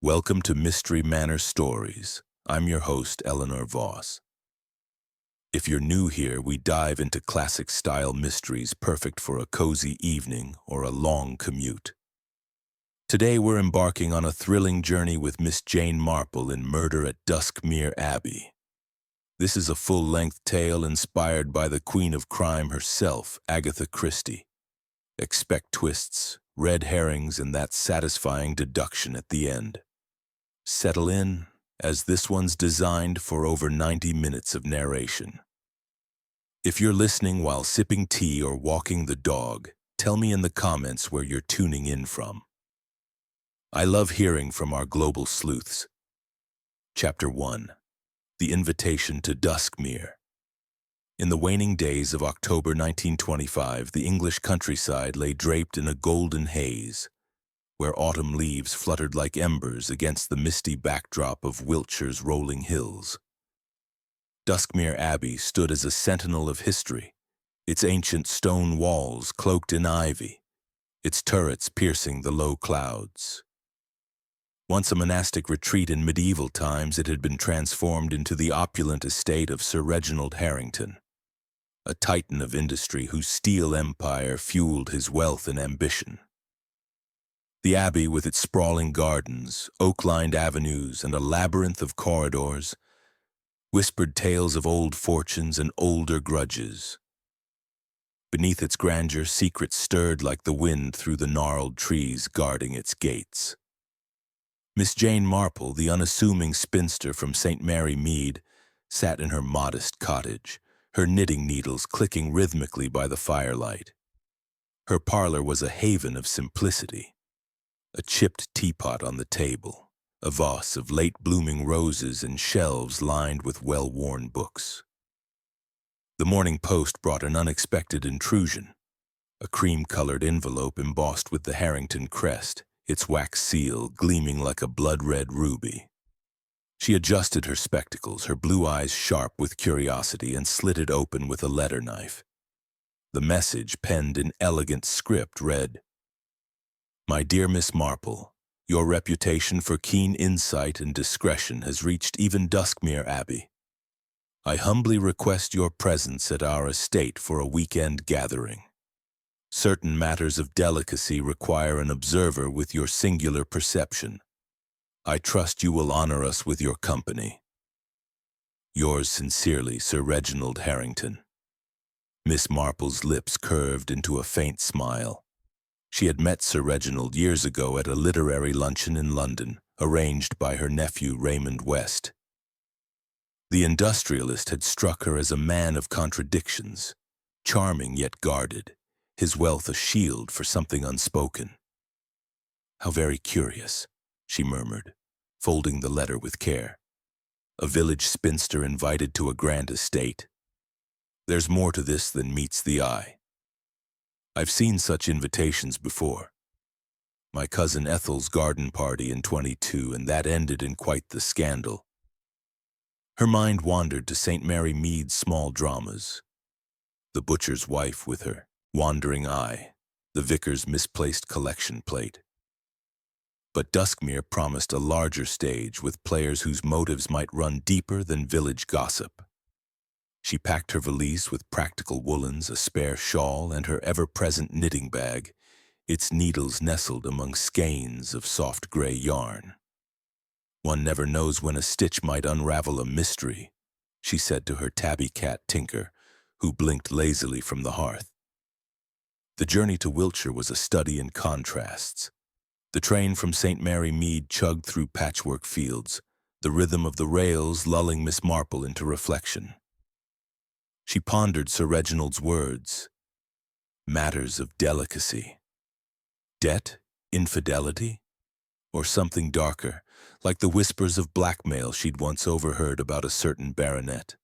Welcome to Mystery Manor Stories. I'm your host, Eleanor Voss. If you're new here, we dive into classic-style mysteries perfect for a cozy evening or a long commute. Today we're embarking on a thrilling journey with Miss Jane Marple in Murder at Duskmere Abbey. This is a full-length tale inspired by the Queen of Crime herself, Agatha Christie. Expect twists, red herrings, and that satisfying deduction at the end. Settle in, as this one's designed for over 90 minutes of narration. If you're listening while sipping tea or walking the dog, tell me in the comments where you're tuning in from. I love hearing from our global sleuths. Chapter 1. The Invitation to Duskmere. In the waning days of October 1925, the English countryside lay draped in a golden haze, where autumn leaves fluttered like embers against the misty backdrop of Wiltshire's rolling hills. Duskmere Abbey stood as a sentinel of history, its ancient stone walls cloaked in ivy, its turrets piercing the low clouds. Once a monastic retreat in medieval times, it had been transformed into the opulent estate of Sir Reginald Harrington, a titan of industry whose steel empire fueled his wealth and ambition. The abbey, with its sprawling gardens, oak-lined avenues, and a labyrinth of corridors, whispered tales of old fortunes and older grudges. Beneath its grandeur, secrets stirred like the wind through the gnarled trees guarding its gates. Miss Jane Marple, the unassuming spinster from St. Mary Mead, sat in her modest cottage, her knitting needles clicking rhythmically by the firelight. Her parlor was a haven of simplicity. A chipped teapot on the table, a vase of late-blooming roses, and shelves lined with well-worn books. The morning post brought an unexpected intrusion, a cream-colored envelope embossed with the Harrington crest, its wax seal gleaming like a blood-red ruby. She adjusted her spectacles, her blue eyes sharp with curiosity, and slit it open with a letter knife. The message, penned in elegant script, read, "My dear Miss Marple, your reputation for keen insight and discretion has reached even Duskmere Abbey. I humbly request your presence at our estate for a weekend gathering. Certain matters of delicacy require an observer with your singular perception. I trust you will honor us with your company. Yours sincerely, Sir Reginald Harrington." Miss Marple's lips curved into a faint smile. She had met Sir Reginald years ago at a literary luncheon in London, arranged by her nephew Raymond West. The industrialist had struck her as a man of contradictions, charming yet guarded, his wealth a shield for something unspoken. "How very curious," she murmured, folding the letter with care. "A village spinster invited to a grand estate. There's more to this than meets the eye. I've seen such invitations before. My cousin Ethel's garden party in 22, and that ended in quite the scandal." Her mind wandered to St. Mary Mead's small dramas. The butcher's wife with her wandering eye, the vicar's misplaced collection plate. But Duskmere promised a larger stage with players whose motives might run deeper than village gossip. She packed her valise with practical woolens, a spare shawl, and her ever-present knitting bag, its needles nestled among skeins of soft gray yarn. "One never knows when a stitch might unravel a mystery," she said to her tabby cat Tinker, who blinked lazily from the hearth. The journey to Wiltshire was a study in contrasts. The train from St. Mary Mead chugged through patchwork fields, the rhythm of the rails lulling Miss Marple into reflection. She pondered Sir Reginald's words. Matters of delicacy. Debt? Infidelity? Or something darker, like the whispers of blackmail she'd once overheard about a certain baronet.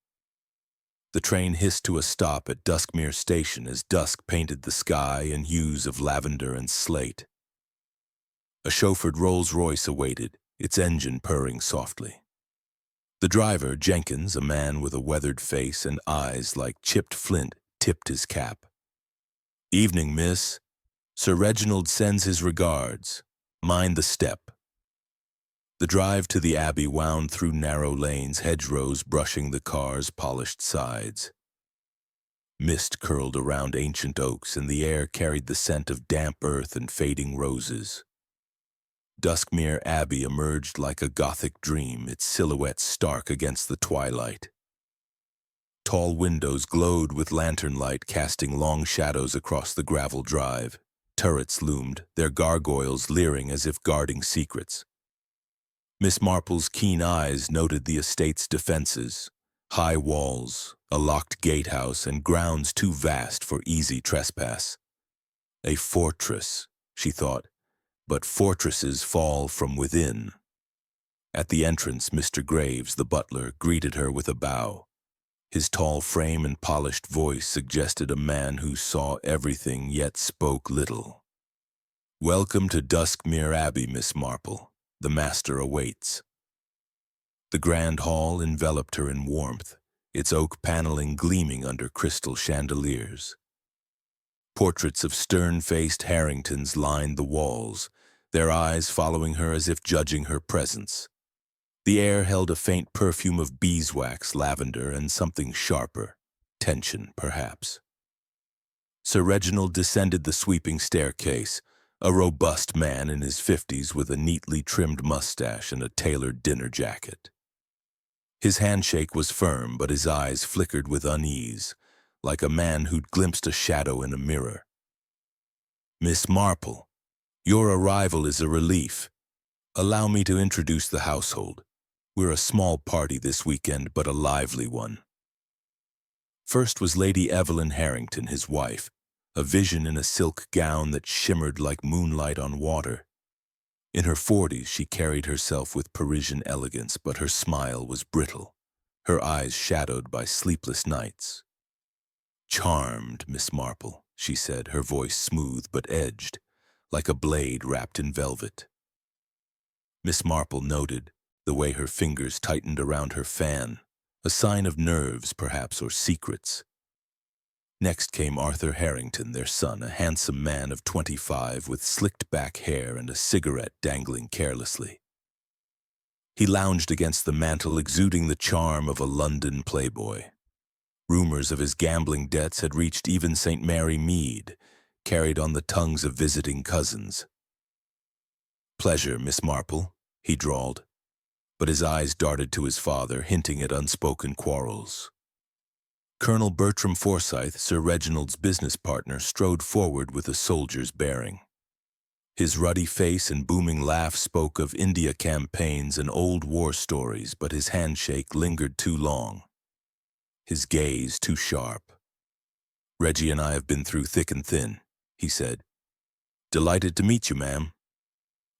The train hissed to a stop at Duskmere Station as dusk painted the sky in hues of lavender and slate. A chauffeured Rolls-Royce awaited, its engine purring softly. The driver, Jenkins, a man with a weathered face and eyes like chipped flint, tipped his cap. "Evening, miss. Sir Reginald sends his regards. Mind the step." The drive to the Abbey wound through narrow lanes, hedgerows brushing the car's polished sides. Mist curled around ancient oaks, and the air carried the scent of damp earth and fading roses. Duskmere Abbey emerged like a Gothic dream, its silhouette stark against the twilight. Tall windows glowed with lantern light, casting long shadows across the gravel drive. Turrets loomed, their gargoyles leering as if guarding secrets. Miss Marple's keen eyes noted the estate's defenses: high walls, a locked gatehouse, and grounds too vast for easy trespass. A fortress, she thought, but fortresses fall from within. At the entrance, Mr. Graves, the butler, greeted her with a bow. His tall frame and polished voice suggested a man who saw everything yet spoke little. "Welcome to Duskmere Abbey, Miss Marple. The master awaits." The grand hall enveloped her in warmth, its oak paneling gleaming under crystal chandeliers. Portraits of stern-faced Harringtons lined the walls, their eyes following her as if judging her presence. The air held a faint perfume of beeswax, lavender, and something sharper, tension, perhaps. Sir Reginald descended the sweeping staircase, a robust man in his 50s with a neatly trimmed mustache and a tailored dinner jacket. His handshake was firm, but his eyes flickered with unease, like a man who'd glimpsed a shadow in a mirror. "Miss Marple, your arrival is a relief. Allow me to introduce the household. We're a small party this weekend, but a lively one." First was Lady Evelyn Harrington, his wife, a vision in a silk gown that shimmered like moonlight on water. In her 40s, she carried herself with Parisian elegance, but her smile was brittle, her eyes shadowed by sleepless nights. "Charmed, Miss Marple," she said, her voice smooth but edged, like a blade wrapped in velvet. Miss Marple noted the way her fingers tightened around her fan, a sign of nerves, perhaps, or secrets. Next came Arthur Harrington, their son, a handsome man of 25 with slicked-back hair and a cigarette dangling carelessly. He lounged against the mantel, exuding the charm of a London playboy. Rumors of his gambling debts had reached even St. Mary Mead, carried on the tongues of visiting cousins. "Pleasure, Miss Marple," he drawled, but his eyes darted to his father, hinting at unspoken quarrels. Colonel Bertram Forsyth, Sir Reginald's business partner, strode forward with a soldier's bearing. His ruddy face and booming laugh spoke of India campaigns and old war stories, but his handshake lingered too long, his gaze too sharp. "Reggie and I have been through thick and thin," he said. "Delighted to meet you, ma'am."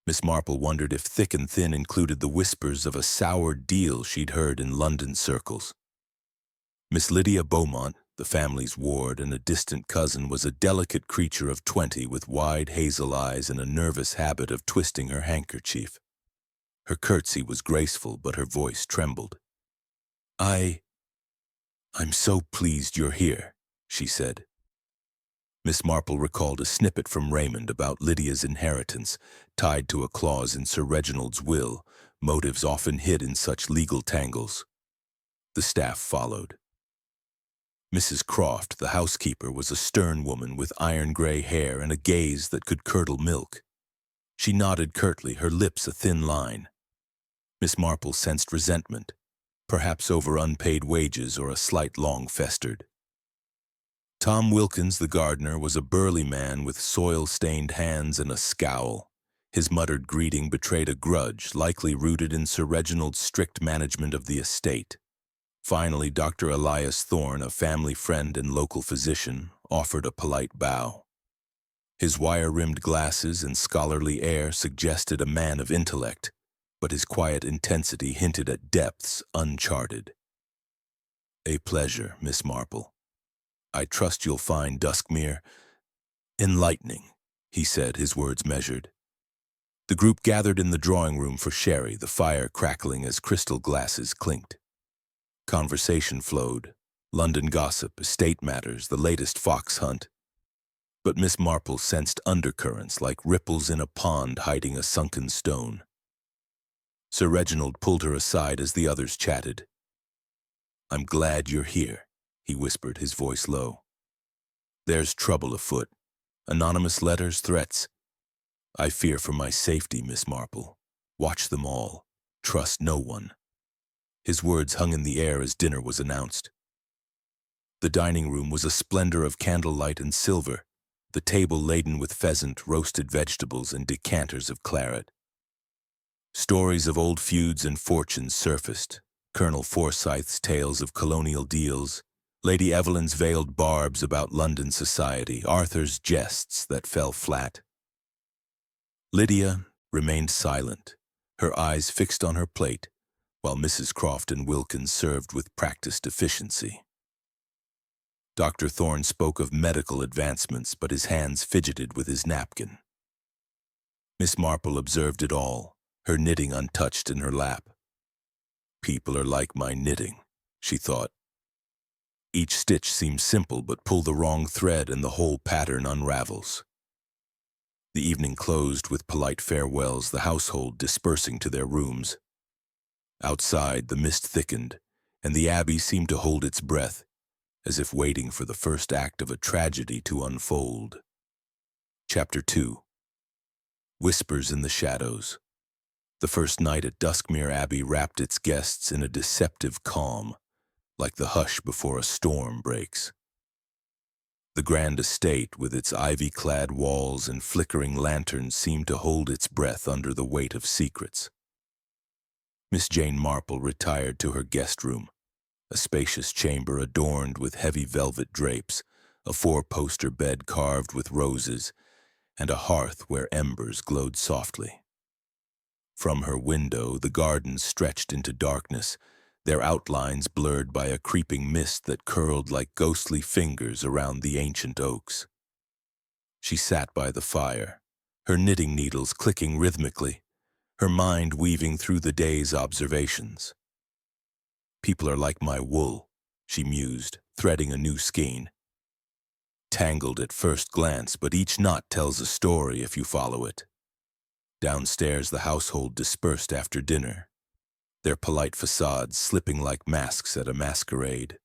Miss Marple wondered if thick and thin included the whispers of a sour deal she'd heard in London circles. Miss Lydia Beaumont, the family's ward and a distant cousin, was a delicate creature of 20 with wide hazel eyes and a nervous habit of twisting her handkerchief. Her curtsy was graceful, but her voice trembled. I'm so pleased you're here," she said. Miss Marple recalled a snippet from Raymond about Lydia's inheritance, tied to a clause in Sir Reginald's will, motives often hid in such legal tangles. The staff followed. Mrs. Croft, the housekeeper, was a stern woman with iron-gray hair and a gaze that could curdle milk. She nodded curtly, her lips a thin line. Miss Marple sensed resentment, perhaps over unpaid wages or a slight long-festered. Tom Wilkins, the gardener, was a burly man with soil-stained hands and a scowl. His muttered greeting betrayed a grudge, likely rooted in Sir Reginald's strict management of the estate. Finally, Dr. Elias Thorne, a family friend and local physician, offered a polite bow. His wire-rimmed glasses and scholarly air suggested a man of intellect, but his quiet intensity hinted at depths uncharted. "A pleasure, Miss Marple. I trust you'll find Duskmere enlightening," he said, his words measured. The group gathered in the drawing room for sherry, the fire crackling as crystal glasses clinked. Conversation flowed, London gossip, estate matters, the latest fox hunt. But Miss Marple sensed undercurrents like ripples in a pond hiding a sunken stone. Sir Reginald pulled her aside as the others chatted. "I'm glad you're here," he whispered, his voice low. "There's trouble afoot. Anonymous letters, threats. I fear for my safety, Miss Marple. Watch them all. Trust no one." His words hung in the air as dinner was announced. The dining room was a splendor of candlelight and silver, the table laden with pheasant, roasted vegetables, and decanters of claret. Stories of old feuds and fortunes surfaced, Colonel Forsyth's tales of colonial deals, Lady Evelyn's veiled barbs about London society, Arthur's jests that fell flat. Lydia remained silent, her eyes fixed on her plate, while Mrs. Croft and Wilkins served with practiced efficiency. Dr. Thorne spoke of medical advancements, but his hands fidgeted with his napkin. Miss Marple observed it all, her knitting untouched in her lap. "People are like my knitting," she thought. Each stitch seems simple, but pull the wrong thread and the whole pattern unravels. The evening closed with polite farewells, the household dispersing to their rooms. Outside, the mist thickened, and the Abbey seemed to hold its breath, as if waiting for the first act of a tragedy to unfold. Chapter 2. Whispers in the Shadows. The first night at Duskmere Abbey wrapped its guests in a deceptive calm, like the hush before a storm breaks. The grand estate, with its ivy-clad walls and flickering lanterns, seemed to hold its breath under the weight of secrets. Miss Jane Marple retired to her guest room, a spacious chamber adorned with heavy velvet drapes, a four-poster bed carved with roses, and a hearth where embers glowed softly. From her window, the gardens stretched into darkness, their outlines blurred by a creeping mist that curled like ghostly fingers around the ancient oaks. She sat by the fire, her knitting needles clicking rhythmically, her mind weaving through the day's observations. "People are like my wool," she mused, threading a new skein. "Tangled at first glance, but each knot tells a story if you follow it." Downstairs, the household dispersed after dinner, their polite facades slipping like masks at a masquerade.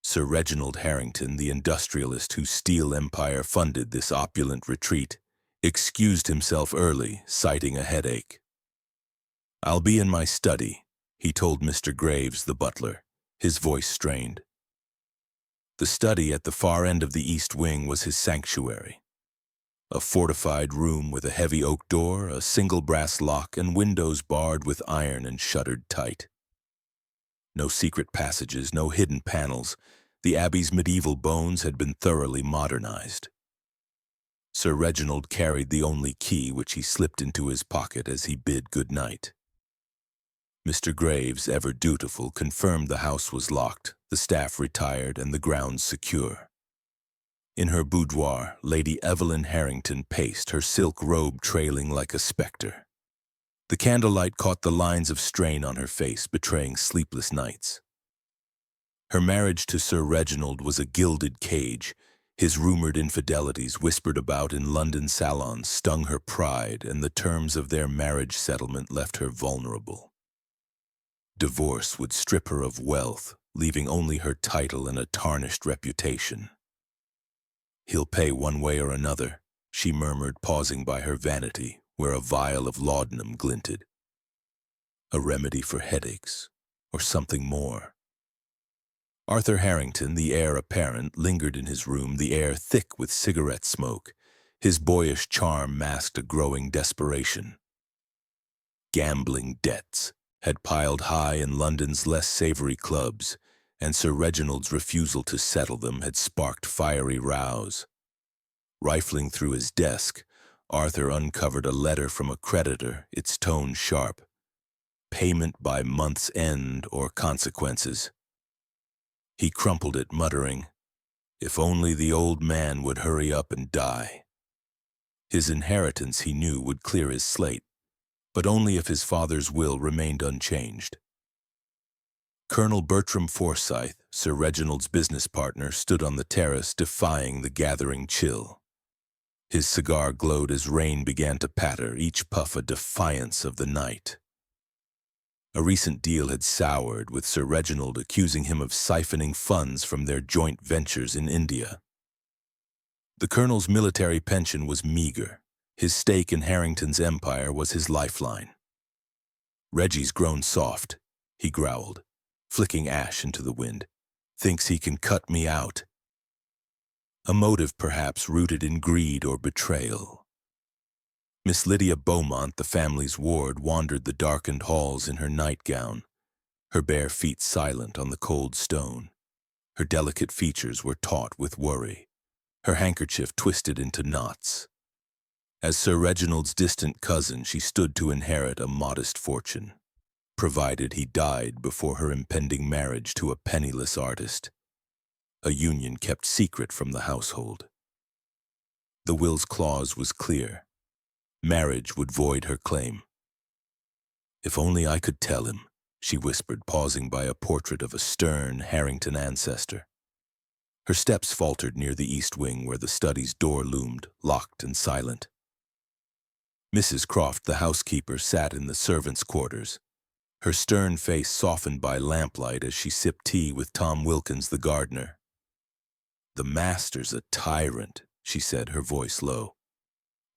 Sir Reginald Harrington, the industrialist whose steel empire funded this opulent retreat, excused himself early, citing a headache. "I'll be in my study," he told Mr. Graves, the butler, his voice strained. The study at the far end of the east wing was his sanctuary. A fortified room with a heavy oak door, a single brass lock, and windows barred with iron and shuttered tight. No secret passages, no hidden panels. The Abbey's medieval bones had been thoroughly modernized. Sir Reginald carried the only key, which he slipped into his pocket as he bid good night. Mr. Graves, ever dutiful, confirmed the house was locked, the staff retired, and the grounds secure. In her boudoir, Lady Evelyn Harrington paced, her silk robe trailing like a spectre. The candlelight caught the lines of strain on her face, betraying sleepless nights. Her marriage to Sir Reginald was a gilded cage. His rumored infidelities, whispered about in London salons, stung her pride, and the terms of their marriage settlement left her vulnerable. Divorce would strip her of wealth, leaving only her title and a tarnished reputation. "He'll pay one way or another," she murmured, pausing by her vanity, where a vial of laudanum glinted. A remedy for headaches, or something more. Arthur Harrington, the heir apparent, lingered in his room, the air thick with cigarette smoke. His boyish charm masked a growing desperation. Gambling debts had piled high in London's less savory clubs, and Sir Reginald's refusal to settle them had sparked fiery rows. Rifling through his desk, Arthur uncovered a letter from a creditor, its tone sharp. Payment by month's end or consequences. He crumpled it, muttering, "If only the old man would hurry up and die." His inheritance, he knew, would clear his slate, but only if his father's will remained unchanged. Colonel Bertram Forsyth, Sir Reginald's business partner, stood on the terrace, defying the gathering chill. His cigar glowed as rain began to patter, each puff a defiance of the night. A recent deal had soured, with Sir Reginald accusing him of siphoning funds from their joint ventures in India. The Colonel's military pension was meager. His stake in Harrington's empire was his lifeline. "Reggie's grown soft," he growled, flicking ash into the wind. "Thinks he can cut me out." A motive perhaps rooted in greed or betrayal. Miss Lydia Beaumont, the family's ward, wandered the darkened halls in her nightgown, her bare feet silent on the cold stone. Her delicate features were taut with worry, her handkerchief twisted into knots. As Sir Reginald's distant cousin, she stood to inherit a modest fortune, provided he died before her impending marriage to a penniless artist, a union kept secret from the household. The will's clause was clear. Marriage would void her claim. "If only I could tell him," she whispered, pausing by a portrait of a stern Harrington ancestor. Her steps faltered near the east wing, where the study's door loomed, locked and silent. Mrs. Croft, the housekeeper, sat in the servants' quarters, her stern face softened by lamplight as she sipped tea with Tom Wilkins, the gardener. "The master's a tyrant," she said, her voice low.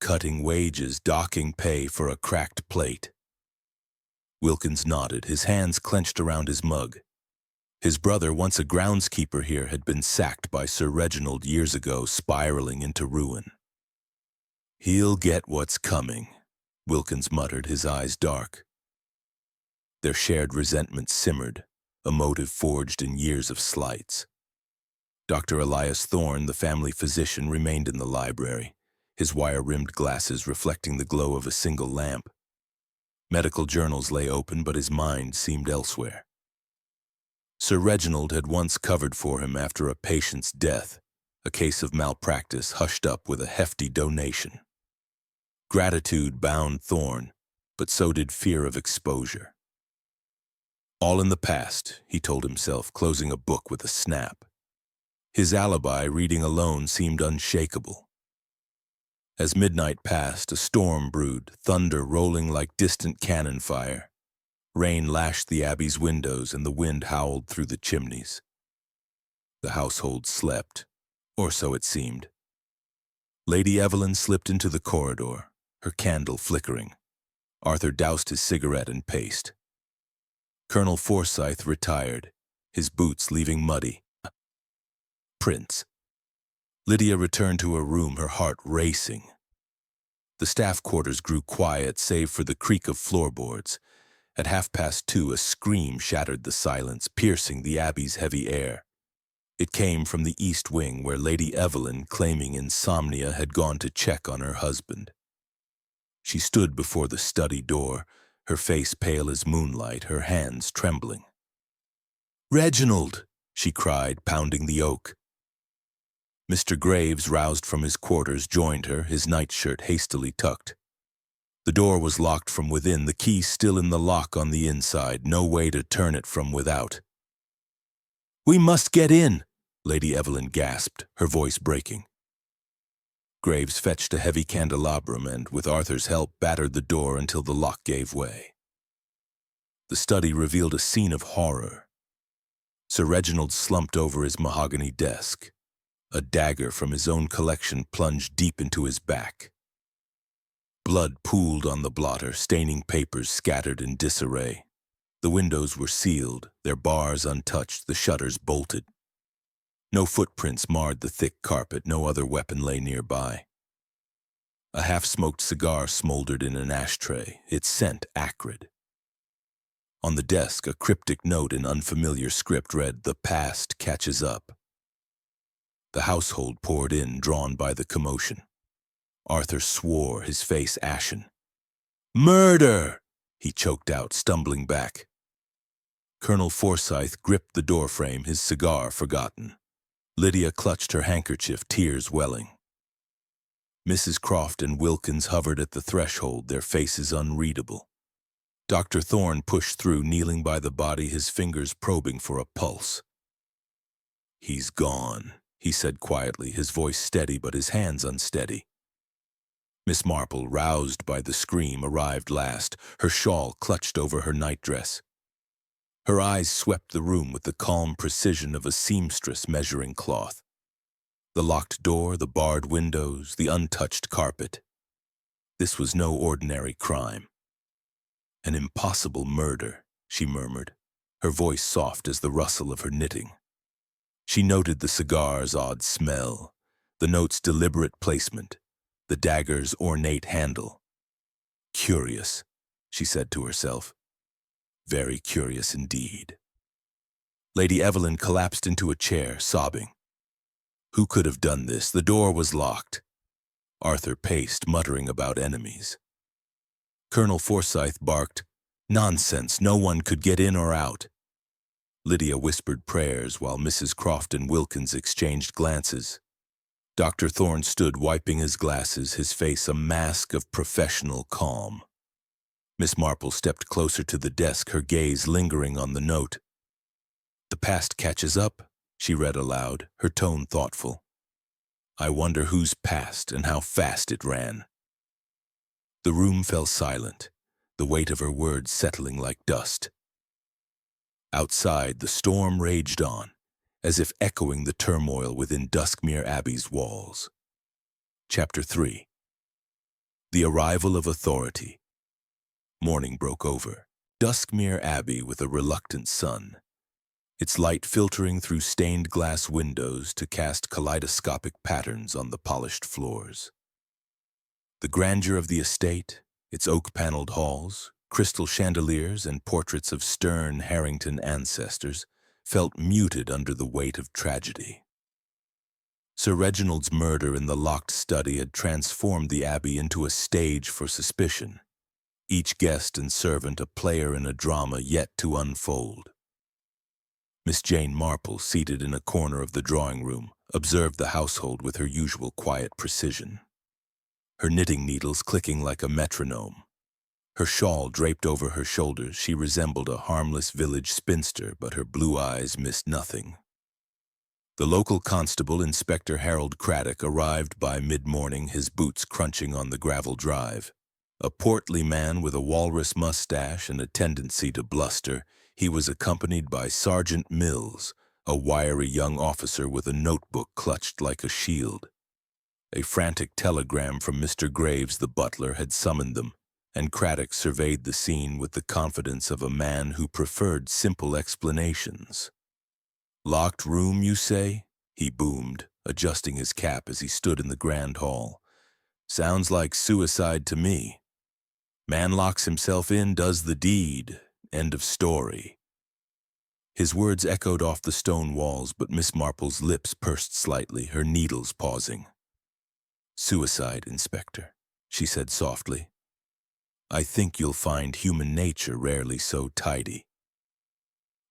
"Cutting wages, docking pay for a cracked plate." Wilkins nodded, his hands clenched around his mug. His brother, once a groundskeeper here, had been sacked by Sir Reginald years ago, spiraling into ruin. "He'll get what's coming," Wilkins muttered, his eyes dark. Their shared resentment simmered, a motive forged in years of slights. Dr. Elias Thorne, the family physician, remained in the library, his wire-rimmed glasses reflecting the glow of a single lamp. Medical journals lay open, but his mind seemed elsewhere. Sir Reginald had once covered for him after a patient's death, a case of malpractice hushed up with a hefty donation. Gratitude bound Thorne, but so did fear of exposure. All in the past, he told himself, closing a book with a snap. His alibi, reading alone, seemed unshakable. As midnight passed, a storm brewed, thunder rolling like distant cannon fire. Rain lashed the Abbey's windows and the wind howled through the chimneys. The household slept, or so it seemed. Lady Evelyn slipped into the corridor, her candle flickering. Arthur doused his cigarette and paced. Colonel Forsyth retired, his boots leaving muddy prints. Lydia returned to her room, her heart racing. The staff quarters grew quiet, save for the creak of floorboards. At 2:30, a scream shattered the silence, piercing the Abbey's heavy air. It came from the east wing, where Lady Evelyn, claiming insomnia, had gone to check on her husband. She stood before the study door, her face pale as moonlight, her hands trembling. "Reginald!" she cried, pounding the oak. Mr. Graves, roused from his quarters, joined her, his nightshirt hastily tucked. The door was locked from within, the key still in the lock on the inside, no way to turn it from without. "We must get in," Lady Evelyn gasped, her voice breaking. Graves fetched a heavy candelabrum and, with Arthur's help, battered the door until the lock gave way. The study revealed a scene of horror. Sir Reginald slumped over his mahogany desk. A dagger from his own collection plunged deep into his back. Blood pooled on the blotter, staining papers scattered in disarray. The windows were sealed, their bars untouched, the shutters bolted. No footprints marred the thick carpet, no other weapon lay nearby. A half-smoked cigar smoldered in an ashtray, its scent acrid. On the desk, a cryptic note in unfamiliar script read, "The past catches up." The household poured in, drawn by the commotion. Arthur swore, his face ashen. "Murder!" he choked out, stumbling back. Colonel Forsyth gripped the doorframe, his cigar forgotten. Lydia clutched her handkerchief, tears welling. Mrs. Croft and Wilkins hovered at the threshold, their faces unreadable. Dr. Thorne pushed through, kneeling by the body, his fingers probing for a pulse. "He's gone," he said quietly, his voice steady but his hands unsteady. Miss Marple, roused by the scream, arrived last, her shawl clutched over her nightdress. Her eyes swept the room with the calm precision of a seamstress measuring cloth. The locked door, the barred windows, the untouched carpet. This was no ordinary crime. An impossible murder, she murmured, her voice soft as the rustle of her knitting. She noted the cigar's odd smell, the note's deliberate placement, the dagger's ornate handle. Curious, she said to herself. Very curious indeed. Lady Evelyn collapsed into a chair, sobbing. Who could have done this? The door was locked. Arthur paced, muttering about enemies. Colonel Forsyth barked, "Nonsense, no one could get in or out." Lydia whispered prayers while Mrs. Croft and Wilkins exchanged glances. Dr. Thorne stood wiping his glasses, his face a mask of professional calm. Miss Marple stepped closer to the desk, her gaze lingering on the note. "The past catches up," she read aloud, her tone thoughtful. "I wonder whose past and how fast it ran." The room fell silent, the weight of her words settling like dust. Outside, the storm raged on, as if echoing the turmoil within Duskmere Abbey's walls. Chapter 3. The Arrival of Authority. Morning broke over Duskmere Abbey with a reluctant sun, its light filtering through stained glass windows to cast kaleidoscopic patterns on the polished floors. The grandeur of the estate, its oak-paneled halls, crystal chandeliers, and portraits of stern Harrington ancestors felt muted under the weight of tragedy. Sir Reginald's murder in the locked study had transformed the Abbey into a stage for suspicion, each guest and servant a player in a drama yet to unfold. Miss Jane Marple, seated in a corner of the drawing-room, observed the household with her usual quiet precision. Her knitting needles clicking like a metronome. Her shawl draped over her shoulders, she resembled a harmless village spinster, but her blue eyes missed nothing. The local constable, Inspector Harold Craddock, arrived by mid-morning, his boots crunching on the gravel drive. A portly man with a walrus mustache and a tendency to bluster, he was accompanied by Sergeant Mills, a wiry young officer with a notebook clutched like a shield. A frantic telegram from Mr. Graves, the butler, had summoned them, and Craddock surveyed the scene with the confidence of a man who preferred simple explanations. "Locked room, you say?" he boomed, adjusting his cap as he stood in the grand hall. "Sounds like suicide to me. Man locks himself in, does the deed. End of story." His words echoed off the stone walls, but Miss Marple's lips pursed slightly, her needles pausing. "Suicide, Inspector," she said softly. "I think you'll find human nature rarely so tidy."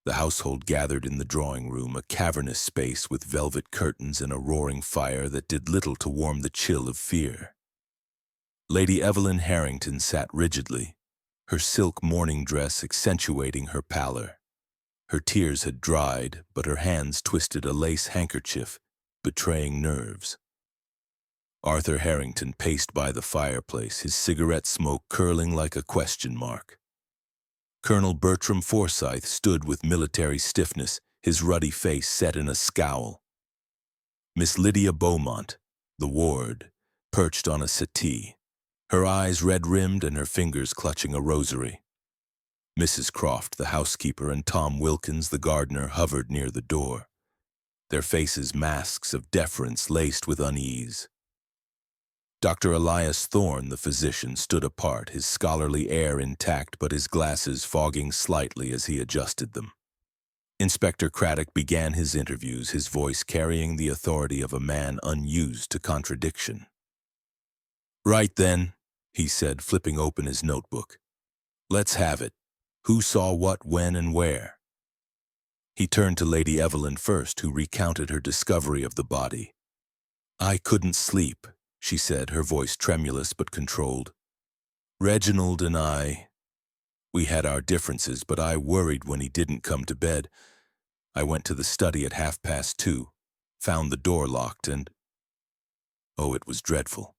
The household gathered in the drawing-room, a cavernous space with velvet curtains and a roaring fire that did little to warm the chill of fear. Lady Evelyn Harrington sat rigidly, her silk morning dress accentuating her pallor. Her tears had dried, but her hands twisted a lace handkerchief, betraying nerves. Arthur Harrington paced by the fireplace, his cigarette smoke curling like a question mark. Colonel Bertram Forsyth stood with military stiffness, his ruddy face set in a scowl. Miss Lydia Beaumont, the ward, perched on a settee, her eyes red-rimmed and her fingers clutching a rosary. Mrs. Croft, the housekeeper, and Tom Wilkins, the gardener, hovered near the door, their faces masks of deference laced with unease. Dr. Elias Thorne, the physician, stood apart, his scholarly air intact but his glasses fogging slightly as he adjusted them. Inspector Craddock began his interviews, his voice carrying the authority of a man unused to contradiction. "Right then," he said, flipping open his notebook. "Let's have it. Who saw what, when, and where?" He turned to Lady Evelyn first, who recounted her discovery of the body. "I couldn't sleep," she said, her voice tremulous but controlled. "Reginald and we had our differences, but I worried when he didn't come to bed. I went to the study at 2:30, found the door locked, and oh, it was dreadful."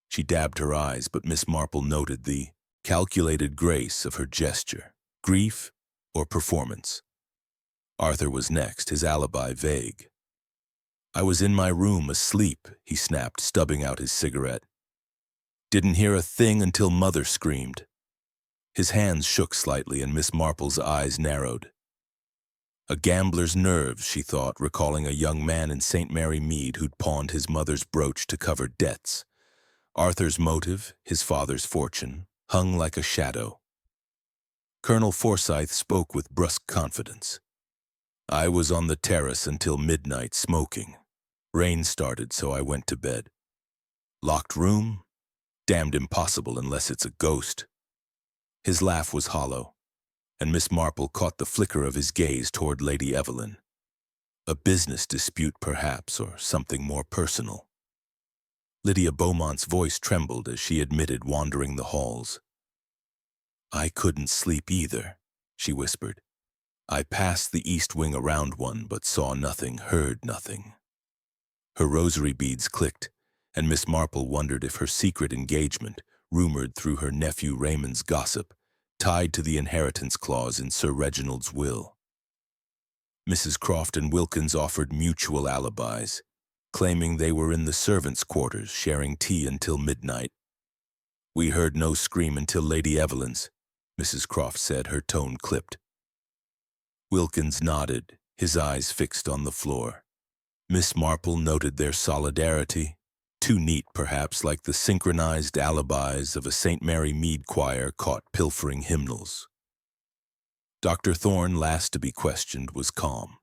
She dabbed her eyes, but Miss Marple noted the calculated grace of her gesture. Grief, or performance. Arthur was next, his alibi vague. "I was in my room asleep," he snapped, stubbing out his cigarette. "Didn't hear a thing until Mother screamed." His hands shook slightly and Miss Marple's eyes narrowed. A gambler's nerves, she thought, recalling a young man in St. Mary Mead who'd pawned his mother's brooch to cover debts. Arthur's motive, his father's fortune, hung like a shadow. Colonel Forsyth spoke with brusque confidence. "I was on the terrace until midnight smoking. Rain started, so I went to bed. Locked room? Damned impossible unless it's a ghost." His laugh was hollow, and Miss Marple caught the flicker of his gaze toward Lady Evelyn. A business dispute, perhaps, or something more personal. Lydia Beaumont's voice trembled as she admitted wandering the halls. "I couldn't sleep either," she whispered. "I passed the east wing around one, but saw nothing, heard nothing." Her rosary beads clicked, and Miss Marple wondered if her secret engagement, rumored through her nephew Raymond's gossip, tied to the inheritance clause in Sir Reginald's will. Mrs. Croft and Wilkins offered mutual alibis, claiming they were in the servants' quarters sharing tea until midnight. "We heard no scream until Lady Evelyn's," Mrs. Croft said, her tone clipped. Wilkins nodded, his eyes fixed on the floor. Miss Marple noted their solidarity, too neat perhaps, like the synchronized alibis of a St. Mary Mead choir caught pilfering hymnals. Dr. Thorne, last to be questioned, was calm.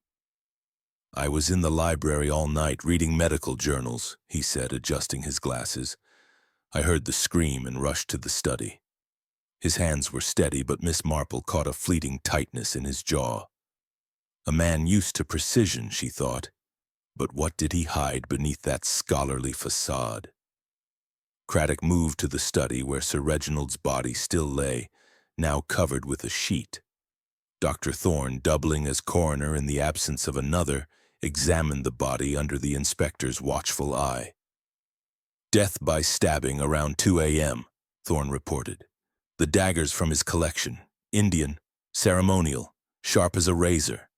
"I was in the library all night reading medical journals," he said, adjusting his glasses. "I heard the scream and rushed to the study." His hands were steady, but Miss Marple caught a fleeting tightness in his jaw. A man used to precision, she thought, but what did he hide beneath that scholarly facade? Craddock moved to the study where Sir Reginald's body still lay, now covered with a sheet. Dr. Thorne, doubling as coroner in the absence of another, examined the body under the inspector's watchful eye. "Death by stabbing around 2 a.m., Thorne reported. "The daggers from his collection, Indian, ceremonial, sharp as a razor."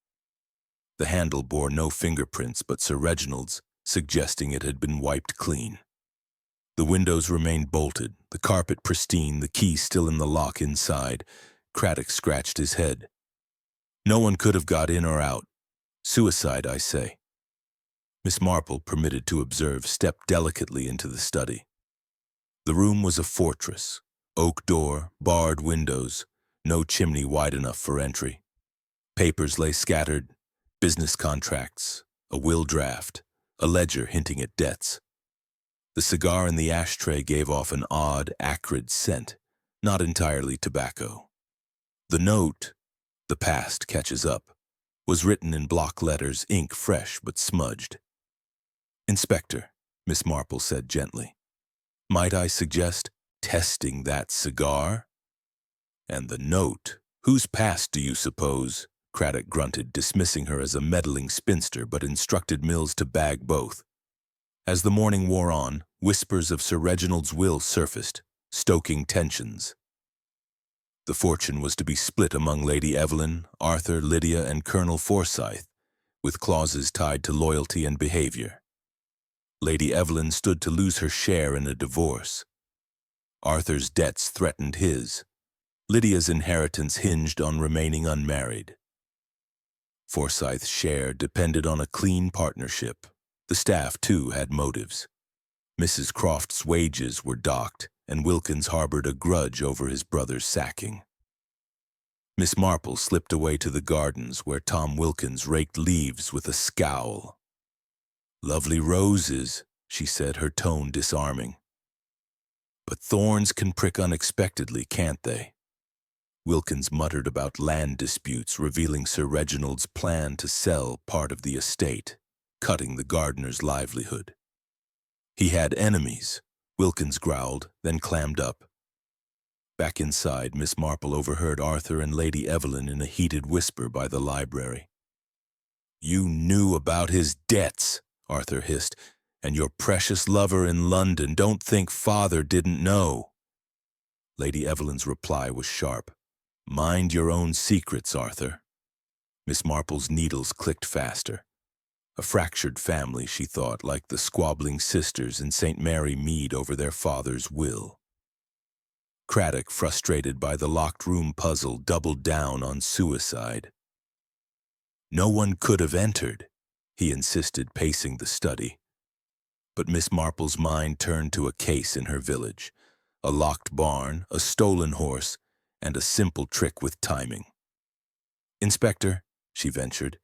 The handle bore no fingerprints but Sir Reginald's, suggesting it had been wiped clean. The windows remained bolted, the carpet pristine, the key still in the lock inside. Craddock scratched his head. "No one could have got in or out. Suicide, I say." Miss Marple, permitted to observe, stepped delicately into the study. The room was a fortress. Oak door, barred windows, no chimney wide enough for entry. Papers lay scattered, business contracts, a will draft, a ledger hinting at debts. The cigar in the ashtray gave off an odd, acrid scent, not entirely tobacco. The note, "The past catches up," was written in block letters, ink fresh but smudged. "Inspector," Miss Marple said gently, "might I suggest testing that cigar?" "And the note, whose past do you suppose?" Craddock grunted, dismissing her as a meddling spinster, but instructed Mills to bag both. As the morning wore on, whispers of Sir Reginald's will surfaced, stoking tensions. The fortune was to be split among Lady Evelyn, Arthur, Lydia, and Colonel Forsyth, with clauses tied to loyalty and behavior. Lady Evelyn stood to lose her share in a divorce. Arthur's debts threatened his. Lydia's inheritance hinged on remaining unmarried. Forsyth's share depended on a clean partnership. The staff, too, had motives. Mrs. Croft's wages were docked, and Wilkins harbored a grudge over his brother's sacking. Miss Marple slipped away to the gardens, where Tom Wilkins raked leaves with a scowl. "Lovely roses," she said, her tone disarming. "But thorns can prick unexpectedly, can't they?" Wilkins muttered about land disputes, revealing Sir Reginald's plan to sell part of the estate, cutting the gardener's livelihood. "He had enemies," Wilkins growled, then clammed up. Back inside, Miss Marple overheard Arthur and Lady Evelyn in a heated whisper by the library. "You knew about his debts," Arthur hissed, "and your precious lover in London. Don't think father didn't know." Lady Evelyn's reply was sharp. Mind your own secrets, Arthur. Miss Marple's needles clicked faster. A fractured family, she thought, like the squabbling sisters in St. Mary Mead over their father's will. Craddock, frustrated by the locked room puzzle, doubled down on suicide. No one could have entered, he insisted, pacing the study. But Miss Marple's mind turned to a case in her village, a locked barn, a stolen horse, and a simple trick with timing. "Inspector," she ventured,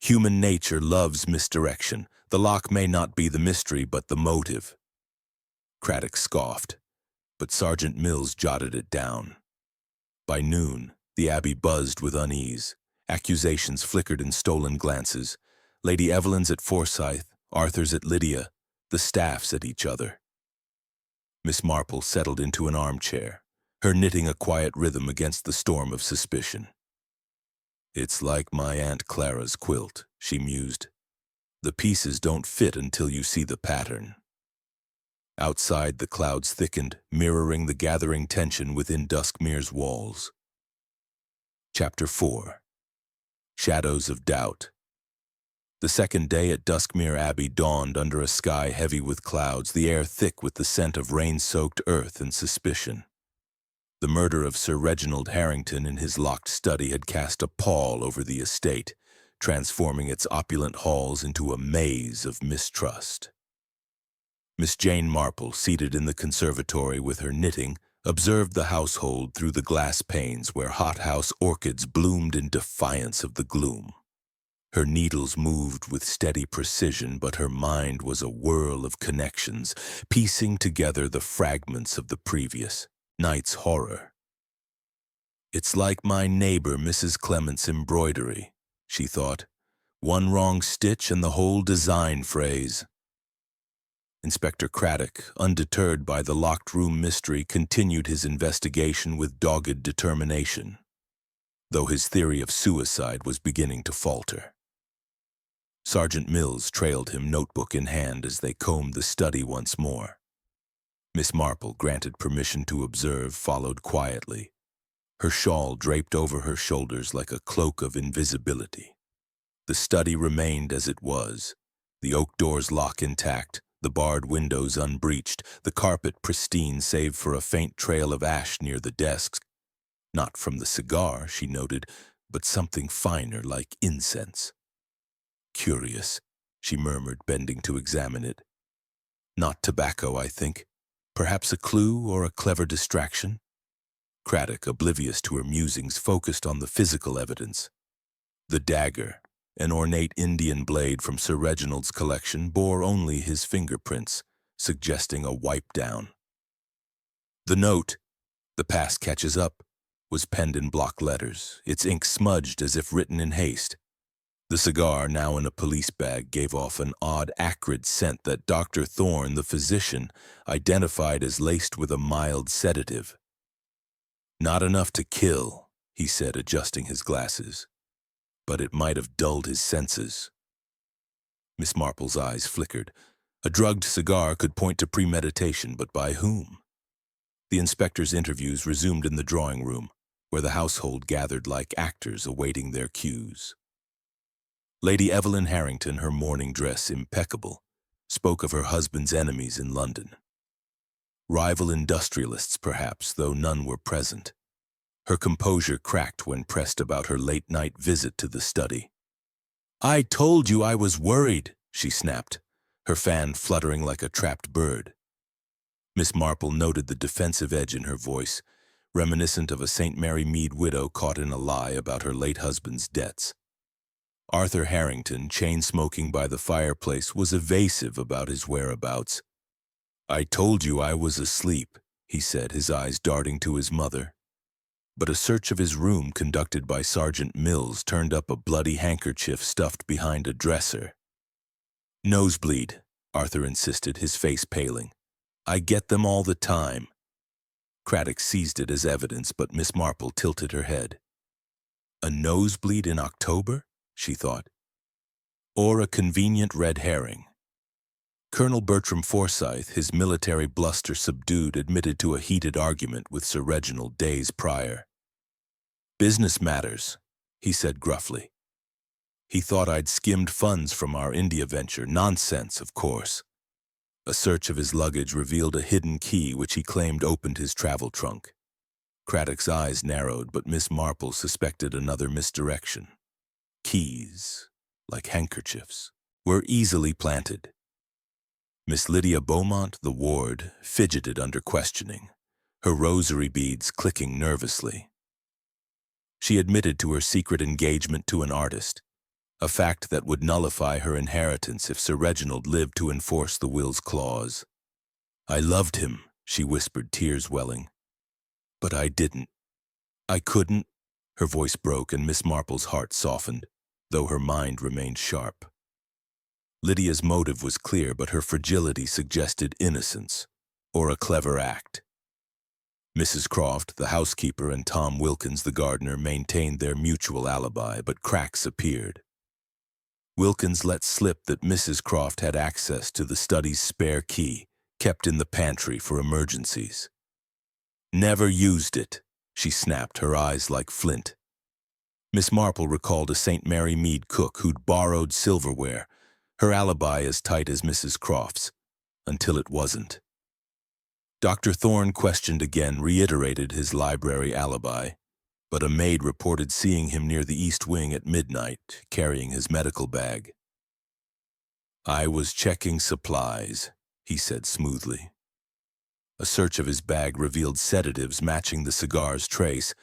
"human nature loves misdirection. The lock may not be the mystery, but the motive." Craddock scoffed, but Sergeant Mills jotted it down. By noon, the Abbey buzzed with unease. Accusations flickered in stolen glances. Lady Evelyn's at Forsyth, Arthur's at Lydia, the staffs at each other. Miss Marple settled into an armchair, her knitting a quiet rhythm against the storm of suspicion. "It's like my Aunt Clara's quilt," she mused. "The pieces don't fit until you see the pattern." Outside, the clouds thickened, mirroring the gathering tension within Duskmere's walls. Chapter 4. Shadows of Doubt. The second day at Duskmere Abbey dawned under a sky heavy with clouds, the air thick with the scent of rain-soaked earth and suspicion. The murder of Sir Reginald Harrington in his locked study had cast a pall over the estate, transforming its opulent halls into a maze of mistrust. Miss Jane Marple, seated in the conservatory with her knitting, observed the household through the glass panes where hothouse orchids bloomed in defiance of the gloom. Her needles moved with steady precision, but her mind was a whirl of connections, piecing together the fragments of the previous night's horror. "It's like my neighbor Mrs. Clement's embroidery," she thought. "One wrong stitch and the whole design phrase." Inspector Craddock, undeterred by the locked room mystery, continued his investigation with dogged determination, though his theory of suicide was beginning to falter. Sergeant Mills trailed him, notebook in hand, as they combed the study once more. Miss Marple, granted permission to observe, followed quietly, her shawl draped over her shoulders like a cloak of invisibility. The study remained as it was, the oak door's lock intact, the barred windows unbreached, the carpet pristine save for a faint trail of ash near the desks. Not from the cigar, she noted, but something finer like incense. "Curious," she murmured, bending to examine it. "Not tobacco, I think. Perhaps a clue or a clever distraction?" Craddock, oblivious to her musings, focused on the physical evidence. The dagger, an ornate Indian blade from Sir Reginald's collection, bore only his fingerprints, suggesting a wipe down. The note, "The past catches up," was penned in block letters, its ink smudged as if written in haste. The cigar, now in a police bag, gave off an odd, acrid scent that Dr. Thorne, the physician, identified as laced with a mild sedative. "Not enough to kill," he said, adjusting his glasses. "But it might have dulled his senses." Miss Marple's eyes flickered. A drugged cigar could point to premeditation, but by whom? The inspector's interviews resumed in the drawing room, where the household gathered like actors awaiting their cues. Lady Evelyn Harrington, her mourning dress impeccable, spoke of her husband's enemies in London. Rival industrialists, perhaps, though none were present. Her composure cracked when pressed about her late-night visit to the study. "I told you I was worried," she snapped, her fan fluttering like a trapped bird. Miss Marple noted the defensive edge in her voice, reminiscent of a St. Mary Mead widow caught in a lie about her late husband's debts. Arthur Harrington, chain-smoking by the fireplace, was evasive about his whereabouts. "I told you I was asleep," he said, his eyes darting to his mother. But a search of his room conducted by Sergeant Mills turned up a bloody handkerchief stuffed behind a dresser. "Nosebleed," Arthur insisted, his face paling. "I get them all the time." Craddock seized it as evidence, but Miss Marple tilted her head. "A nosebleed in October?" she thought. "Or a convenient red herring." Colonel Bertram Forsyth, his military bluster subdued, admitted to a heated argument with Sir Reginald days prior. "Business matters," he said gruffly. He thought I'd skimmed funds from our India venture. Nonsense, of course. A search of his luggage revealed a hidden key which he claimed opened his travel trunk. Craddock's eyes narrowed, but Miss Marple suspected another misdirection. Keys, like handkerchiefs, were easily planted. Miss Lydia Beaumont, the ward, fidgeted under questioning, her rosary beads clicking nervously. She admitted to her secret engagement to an artist, a fact that would nullify her inheritance if Sir Reginald lived to enforce the will's clause. "I loved him," she whispered, tears welling. "But I didn't. I couldn't." Her voice broke and Miss Marple's heart softened, though her mind remained sharp. Lydia's motive was clear, but her fragility suggested innocence, or a clever act. Mrs. Croft, the housekeeper, and Tom Wilkins, the gardener, maintained their mutual alibi, but cracks appeared. Wilkins let slip that Mrs. Croft had access to the study's spare key, kept in the pantry for emergencies. "Never used it," she snapped, her eyes like flint. Miss Marple recalled a St. Mary Mead cook who'd borrowed silverware, her alibi as tight as Mrs. Croft's, until it wasn't. Dr. Thorne, questioned again, reiterated his library alibi, but a maid reported seeing him near the East Wing at midnight, carrying his medical bag. "I was checking supplies," he said smoothly. A search of his bag revealed sedatives matching the cigar's trace,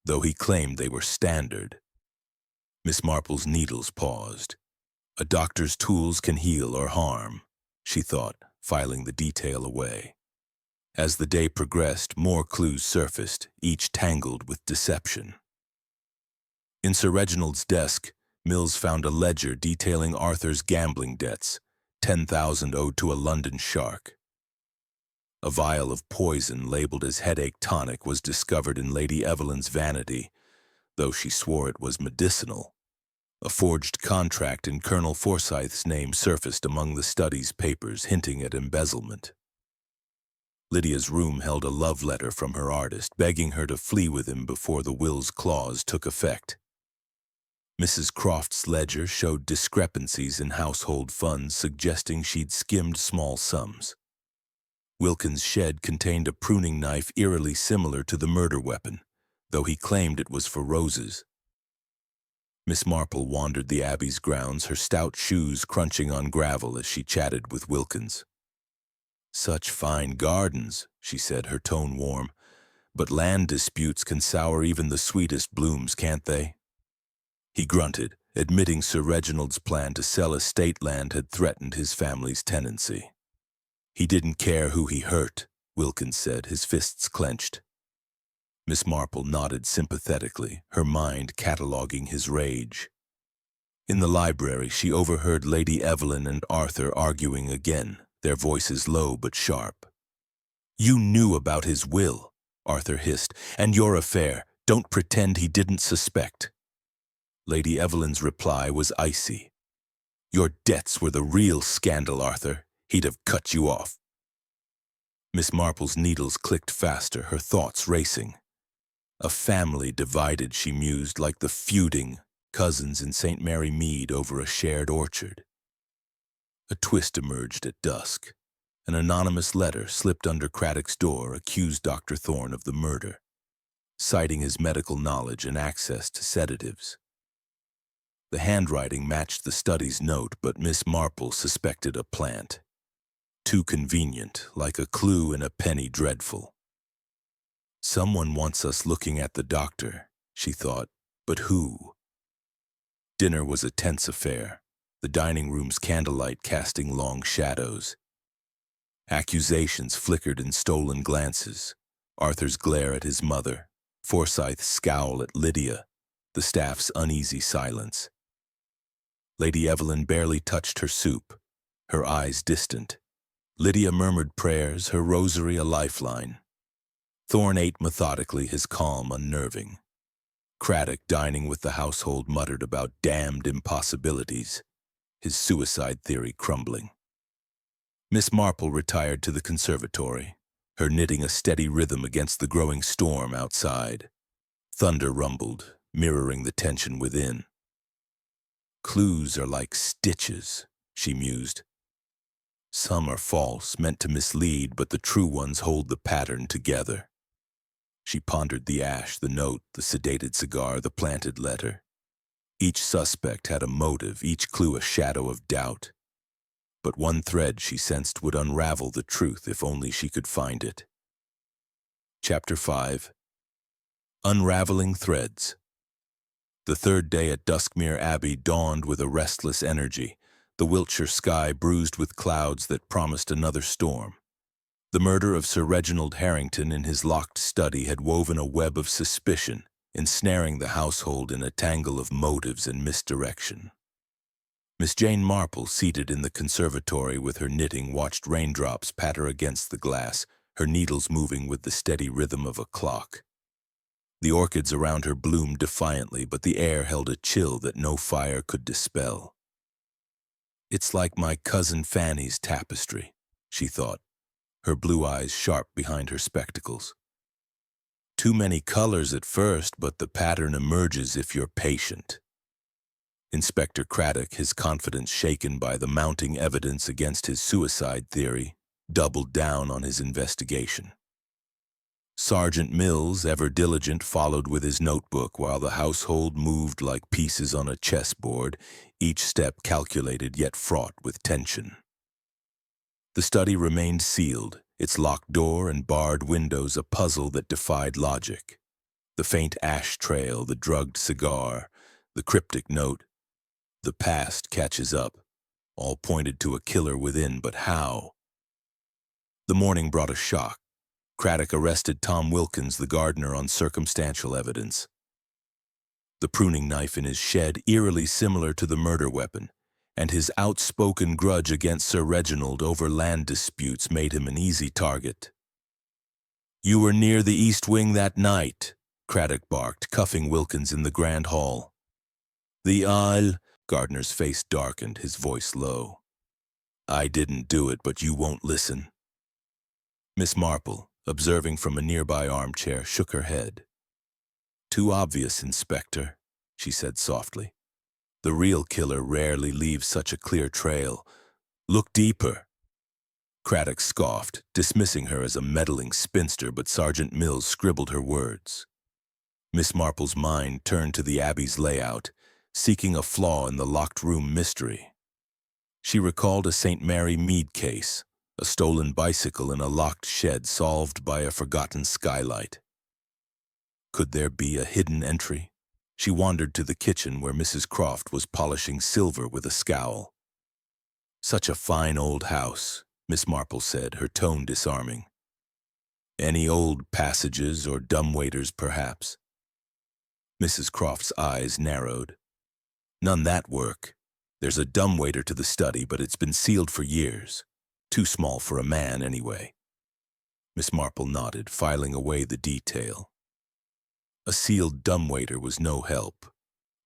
though he claimed they were standard. Miss Marple's needles paused. "A doctor's tools can heal or harm," she thought, filing the detail away. As the day progressed, more clues surfaced, each tangled with deception. In Sir Reginald's desk, Mills found a ledger detailing Arthur's gambling debts, 10,000 owed to a London shark. A vial of poison labeled as headache tonic was discovered in Lady Evelyn's vanity, though she swore it was medicinal. A forged contract in Colonel Forsyth's name surfaced among the study's papers, hinting at embezzlement. Lydia's room held a love letter from her artist, begging her to flee with him before the will's clause took effect. Mrs. Croft's ledger showed discrepancies in household funds, suggesting she'd skimmed small sums. Wilkins' shed contained a pruning knife eerily similar to the murder weapon, though he claimed it was for roses. Miss Marple wandered the Abbey's grounds, her stout shoes crunching on gravel as she chatted with Wilkins. "Such fine gardens," she said, her tone warm, "but land disputes can sour even the sweetest blooms, can't they?" He grunted, admitting Sir Reginald's plan to sell estate land had threatened his family's tenancy. "He didn't care who he hurt," Wilkins said, his fists clenched. Miss Marple nodded sympathetically, her mind cataloguing his rage. In the library, she overheard Lady Evelyn and Arthur arguing again, their voices low but sharp. "You knew about his will," Arthur hissed, "and your affair. Don't pretend he didn't suspect." Lady Evelyn's reply was icy. "Your debts were the real scandal, Arthur. He'd have cut you off." Miss Marple's needles clicked faster, her thoughts racing. A family divided, she mused, like the feuding cousins in St. Mary Mead over a shared orchard. A twist emerged at dusk. An anonymous letter slipped under Craddock's door accused Dr. Thorne of the murder, citing his medical knowledge and access to sedatives. The handwriting matched the study's note, but Miss Marple suspected a plant. Too convenient, like a clue in a penny dreadful. "Someone wants us looking at the doctor," she thought, but who? Dinner was a tense affair, the dining room's candlelight casting long shadows. Accusations flickered in stolen glances, Arthur's glare at his mother, Forsyth's scowl at Lydia, the staff's uneasy silence. Lady Evelyn barely touched her soup, her eyes distant. Lydia murmured prayers, her rosary a lifeline. Thorne ate methodically, his calm unnerving. Craddock, dining with the household, muttered about damned impossibilities, his suicide theory crumbling. Miss Marple retired to the conservatory, her knitting a steady rhythm against the growing storm outside. Thunder rumbled, mirroring the tension within. Clues are like stitches, she mused. Some are false, meant to mislead, but the true ones hold the pattern together. She pondered the ash, the note, the sedated cigar, the planted letter. Each suspect had a motive, each clue a shadow of doubt. But one thread she sensed would unravel the truth if only she could find it. Chapter 5. Unraveling Threads. The third day at Duskmere Abbey dawned with a restless energy, the Wiltshire sky bruised with clouds that promised another storm. The murder of Sir Reginald Harrington in his locked study had woven a web of suspicion, ensnaring the household in a tangle of motives and misdirection. Miss Jane Marple, seated in the conservatory with her knitting, watched raindrops patter against the glass, her needles moving with the steady rhythm of a clock. The orchids around her bloomed defiantly, but the air held a chill that no fire could dispel. "It's like my cousin Fanny's tapestry," she thought, her blue eyes sharp behind her spectacles. "Too many colors at first, but the pattern emerges if you're patient." Inspector Craddock, his confidence shaken by the mounting evidence against his suicide theory, doubled down on his investigation. Sergeant Mills, ever diligent, followed with his notebook while the household moved like pieces on a chessboard, each step calculated yet fraught with tension. The study remained sealed, its locked door and barred windows a puzzle that defied logic. The faint ash trail, the drugged cigar, the cryptic note, "The past catches up," all pointed to a killer within, but how? The morning brought a shock. Craddock arrested Tom Wilkins, the gardener, on circumstantial evidence. The pruning knife in his shed, eerily similar to the murder weapon, and his outspoken grudge against Sir Reginald over land disputes made him an easy target. "You were near the East Wing that night," Craddock barked, cuffing Wilkins in the grand hall. "The Isle," Gardner's face darkened, his voice low. "I didn't do it, but you won't listen." Miss Marple, observing from a nearby armchair, shook her head. "Too obvious, Inspector," she said softly. "The real killer rarely leaves such a clear trail. Look deeper." Craddock scoffed, dismissing her as a meddling spinster, but Sergeant Mills scribbled her words. Miss Marple's mind turned to the Abbey's layout, seeking a flaw in the locked room mystery. She recalled a St. Mary Mead case, a stolen bicycle in a locked shed solved by a forgotten skylight. Could there be a hidden entry? She wandered to the kitchen where Mrs. Croft was polishing silver with a scowl. "Such a fine old house," Miss Marple said, her tone disarming. "Any old passages or dumbwaiters, perhaps?" Mrs. Croft's eyes narrowed. "None that work. There's a dumbwaiter to the study, but it's been sealed for years. Too small for a man, anyway." Miss Marple nodded, filing away the detail. A sealed dumbwaiter was no help,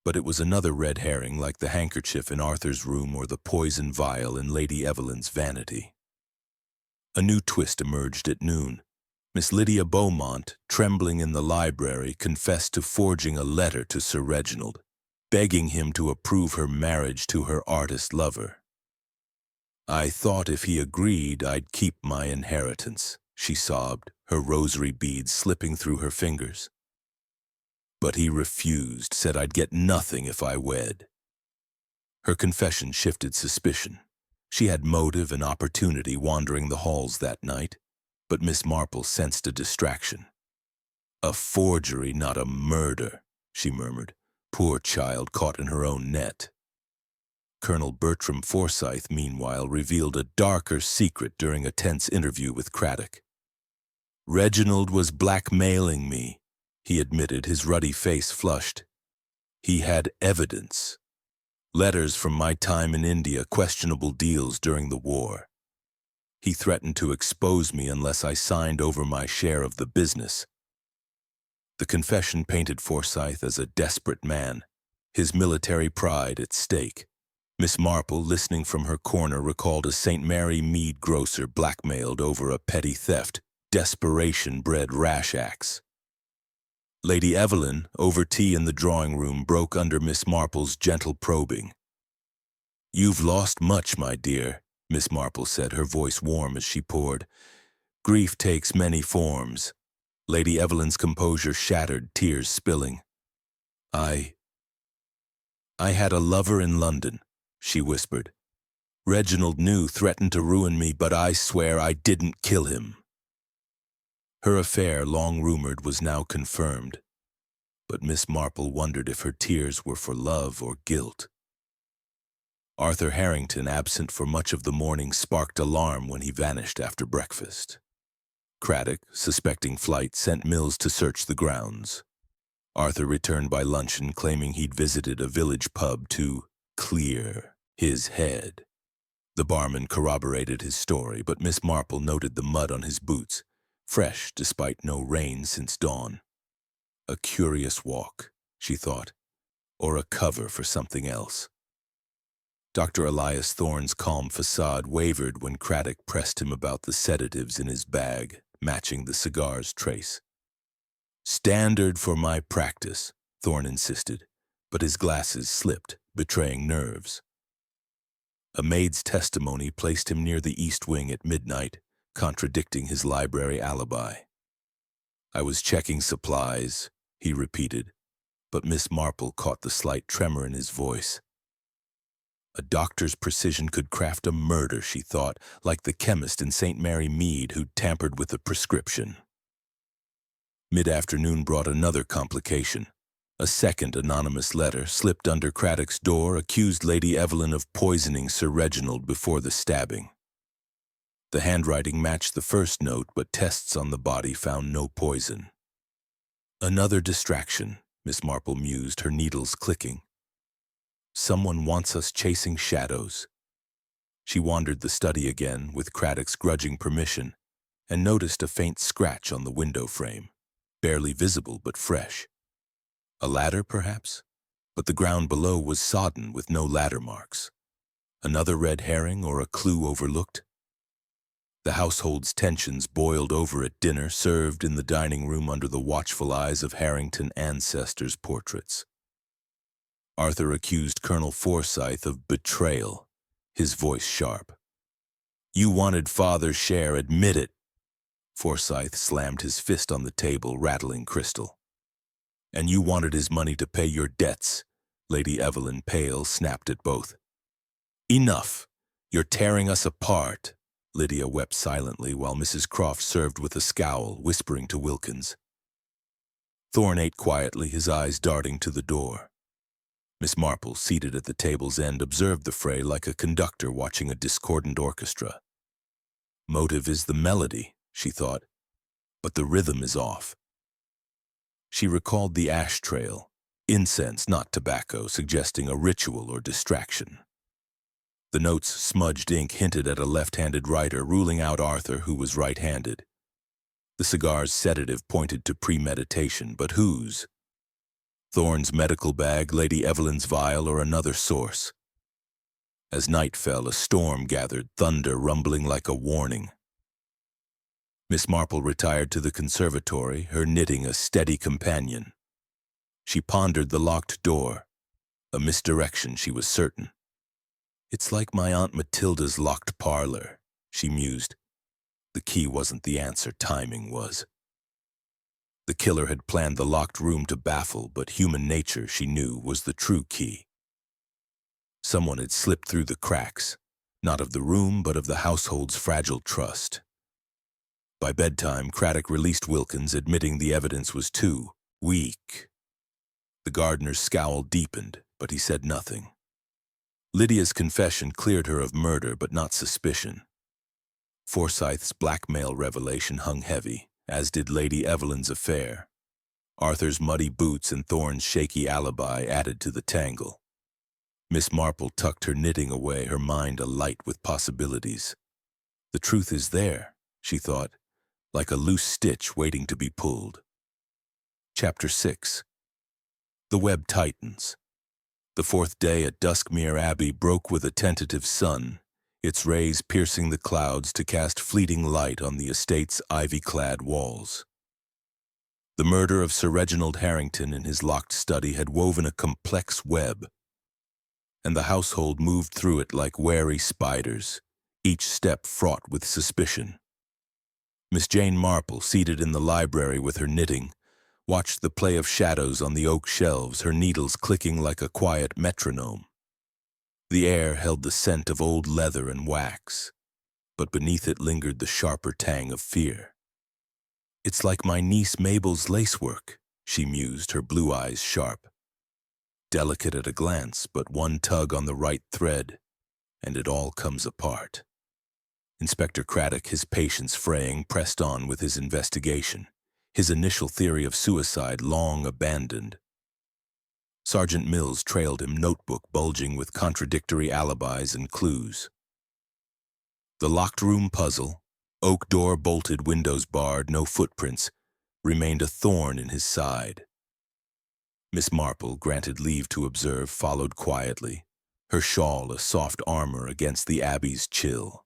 but it was another red herring like the handkerchief in Arthur's room or the poison vial in Lady Evelyn's vanity. A new twist emerged at noon. Miss Lydia Beaumont, trembling in the library, confessed to forging a letter to Sir Reginald, begging him to approve her marriage to her artist lover. "I thought if he agreed, I'd keep my inheritance," she sobbed, her rosary beads slipping through her fingers. "But he refused, said I'd get nothing if I wed." Her confession shifted suspicion. She had motive and opportunity wandering the halls that night, but Miss Marple sensed a distraction. "A forgery, not a murder," she murmured, poor child caught in her own net. Colonel Bertram Forsyth, meanwhile, revealed a darker secret during a tense interview with Craddock. "Reginald was blackmailing me," he admitted, his ruddy face flushed. "He had evidence. Letters from my time in India, questionable deals during the war. He threatened to expose me unless I signed over my share of the business." The confession painted Forsyth as a desperate man, his military pride at stake. Miss Marple, listening from her corner, recalled a St. Mary Mead grocer blackmailed over a petty theft. Desperation bred rash acts. Lady Evelyn, over tea in the drawing-room, broke under Miss Marple's gentle probing. "You've lost much, my dear," Miss Marple said, her voice warm as she poured. "Grief takes many forms." Lady Evelyn's composure shattered, tears spilling. I had a lover in London," she whispered. "Reginald knew, threatened to ruin me, but I swear I didn't kill him." Her affair, long rumored, was now confirmed, but Miss Marple wondered if her tears were for love or guilt. Arthur Harrington, absent for much of the morning, sparked alarm when he vanished after breakfast. Craddock, suspecting flight, sent Mills to search the grounds. Arthur returned by luncheon, claiming he'd visited a village pub to clear his head. The barman corroborated his story, but Miss Marple noted the mud on his boots, fresh despite no rain since dawn. A curious walk, she thought, or a cover for something else. Dr. Elias Thorne's calm facade wavered when Craddock pressed him about the sedatives in his bag, matching the cigar's trace. "Standard for my practice," Thorne insisted, but his glasses slipped, betraying nerves. A maid's testimony placed him near the East Wing at midnight, contradicting his library alibi. "I was checking supplies," he repeated, but Miss Marple caught the slight tremor in his voice. A doctor's precision could craft a murder, she thought, like the chemist in St. Mary Mead who'd tampered with the prescription. Mid-afternoon brought another complication. A second anonymous letter, slipped under Craddock's door, accused Lady Evelyn of poisoning Sir Reginald before the stabbing. The handwriting matched the first note, but tests on the body found no poison. "Another distraction," Miss Marple mused, her needles clicking. "Someone wants us chasing shadows." She wandered the study again, with Craddock's grudging permission, and noticed a faint scratch on the window frame, barely visible but fresh. A ladder, perhaps? But the ground below was sodden with no ladder marks. Another red herring or a clue overlooked? The household's tensions boiled over at dinner, served in the dining room under the watchful eyes of Harrington ancestors' portraits. Arthur accused Colonel Forsyth of betrayal, his voice sharp. "You wanted father's share, admit it." Forsyth slammed his fist on the table, rattling crystal. "And you wanted his money to pay your debts." Lady Evelyn, pale, snapped at both. "Enough! You're tearing us apart." Lydia wept silently while Mrs. Croft served with a scowl, whispering to Wilkins. Thorne ate quietly, his eyes darting to the door. Miss Marple, seated at the table's end, observed the fray like a conductor watching a discordant orchestra. "Motive is the melody," she thought, "but the rhythm is off." She recalled the ash trail, incense, not tobacco, suggesting a ritual or distraction. The note's smudged ink hinted at a left-handed writer, ruling out Arthur, who was right-handed. The cigar's sedative pointed to premeditation, but whose? Thorne's medical bag, Lady Evelyn's vial, or another source? As night fell, a storm gathered, thunder rumbling like a warning. Miss Marple retired to the conservatory, her knitting a steady companion. She pondered the locked door. A misdirection, she was certain. "It's like my Aunt Matilda's locked parlor," she mused. The key wasn't the answer, timing was. The killer had planned the locked room to baffle, but human nature, she knew, was the true key. Someone had slipped through the cracks, not of the room, but of the household's fragile trust. By bedtime, Craddock released Wilkins, admitting the evidence was too weak. The gardener's scowl deepened, but he said nothing. Lydia's confession cleared her of murder, but not suspicion. Forsyth's blackmail revelation hung heavy, as did Lady Evelyn's affair. Arthur's muddy boots and Thorne's shaky alibi added to the tangle. Miss Marple tucked her knitting away, her mind alight with possibilities. The truth is there, she thought, like a loose stitch waiting to be pulled. Chapter 6. The web tightens. The fourth day at Duskmere Abbey broke with a tentative sun, its rays piercing the clouds to cast fleeting light on the estate's ivy-clad walls. The murder of Sir Reginald Harrington in his locked study had woven a complex web, and the household moved through it like wary spiders, each step fraught with suspicion. Miss Jane Marple, seated in the library with her knitting, watched the play of shadows on the oak shelves, her needles clicking like a quiet metronome. The air held the scent of old leather and wax, but beneath it lingered the sharper tang of fear. "It's like my niece Mabel's lacework," she mused, her blue eyes sharp. Delicate at a glance, but one tug on the right thread, and it all comes apart. Inspector Craddock, his patience fraying, pressed on with his investigation, his initial theory of suicide long abandoned. Sergeant Mills trailed him, notebook bulging with contradictory alibis and clues. The locked room puzzle, oak door bolted, windows barred, no footprints, remained a thorn in his side. Miss Marple, granted leave to observe, followed quietly, her shawl a soft armor against the Abbey's chill.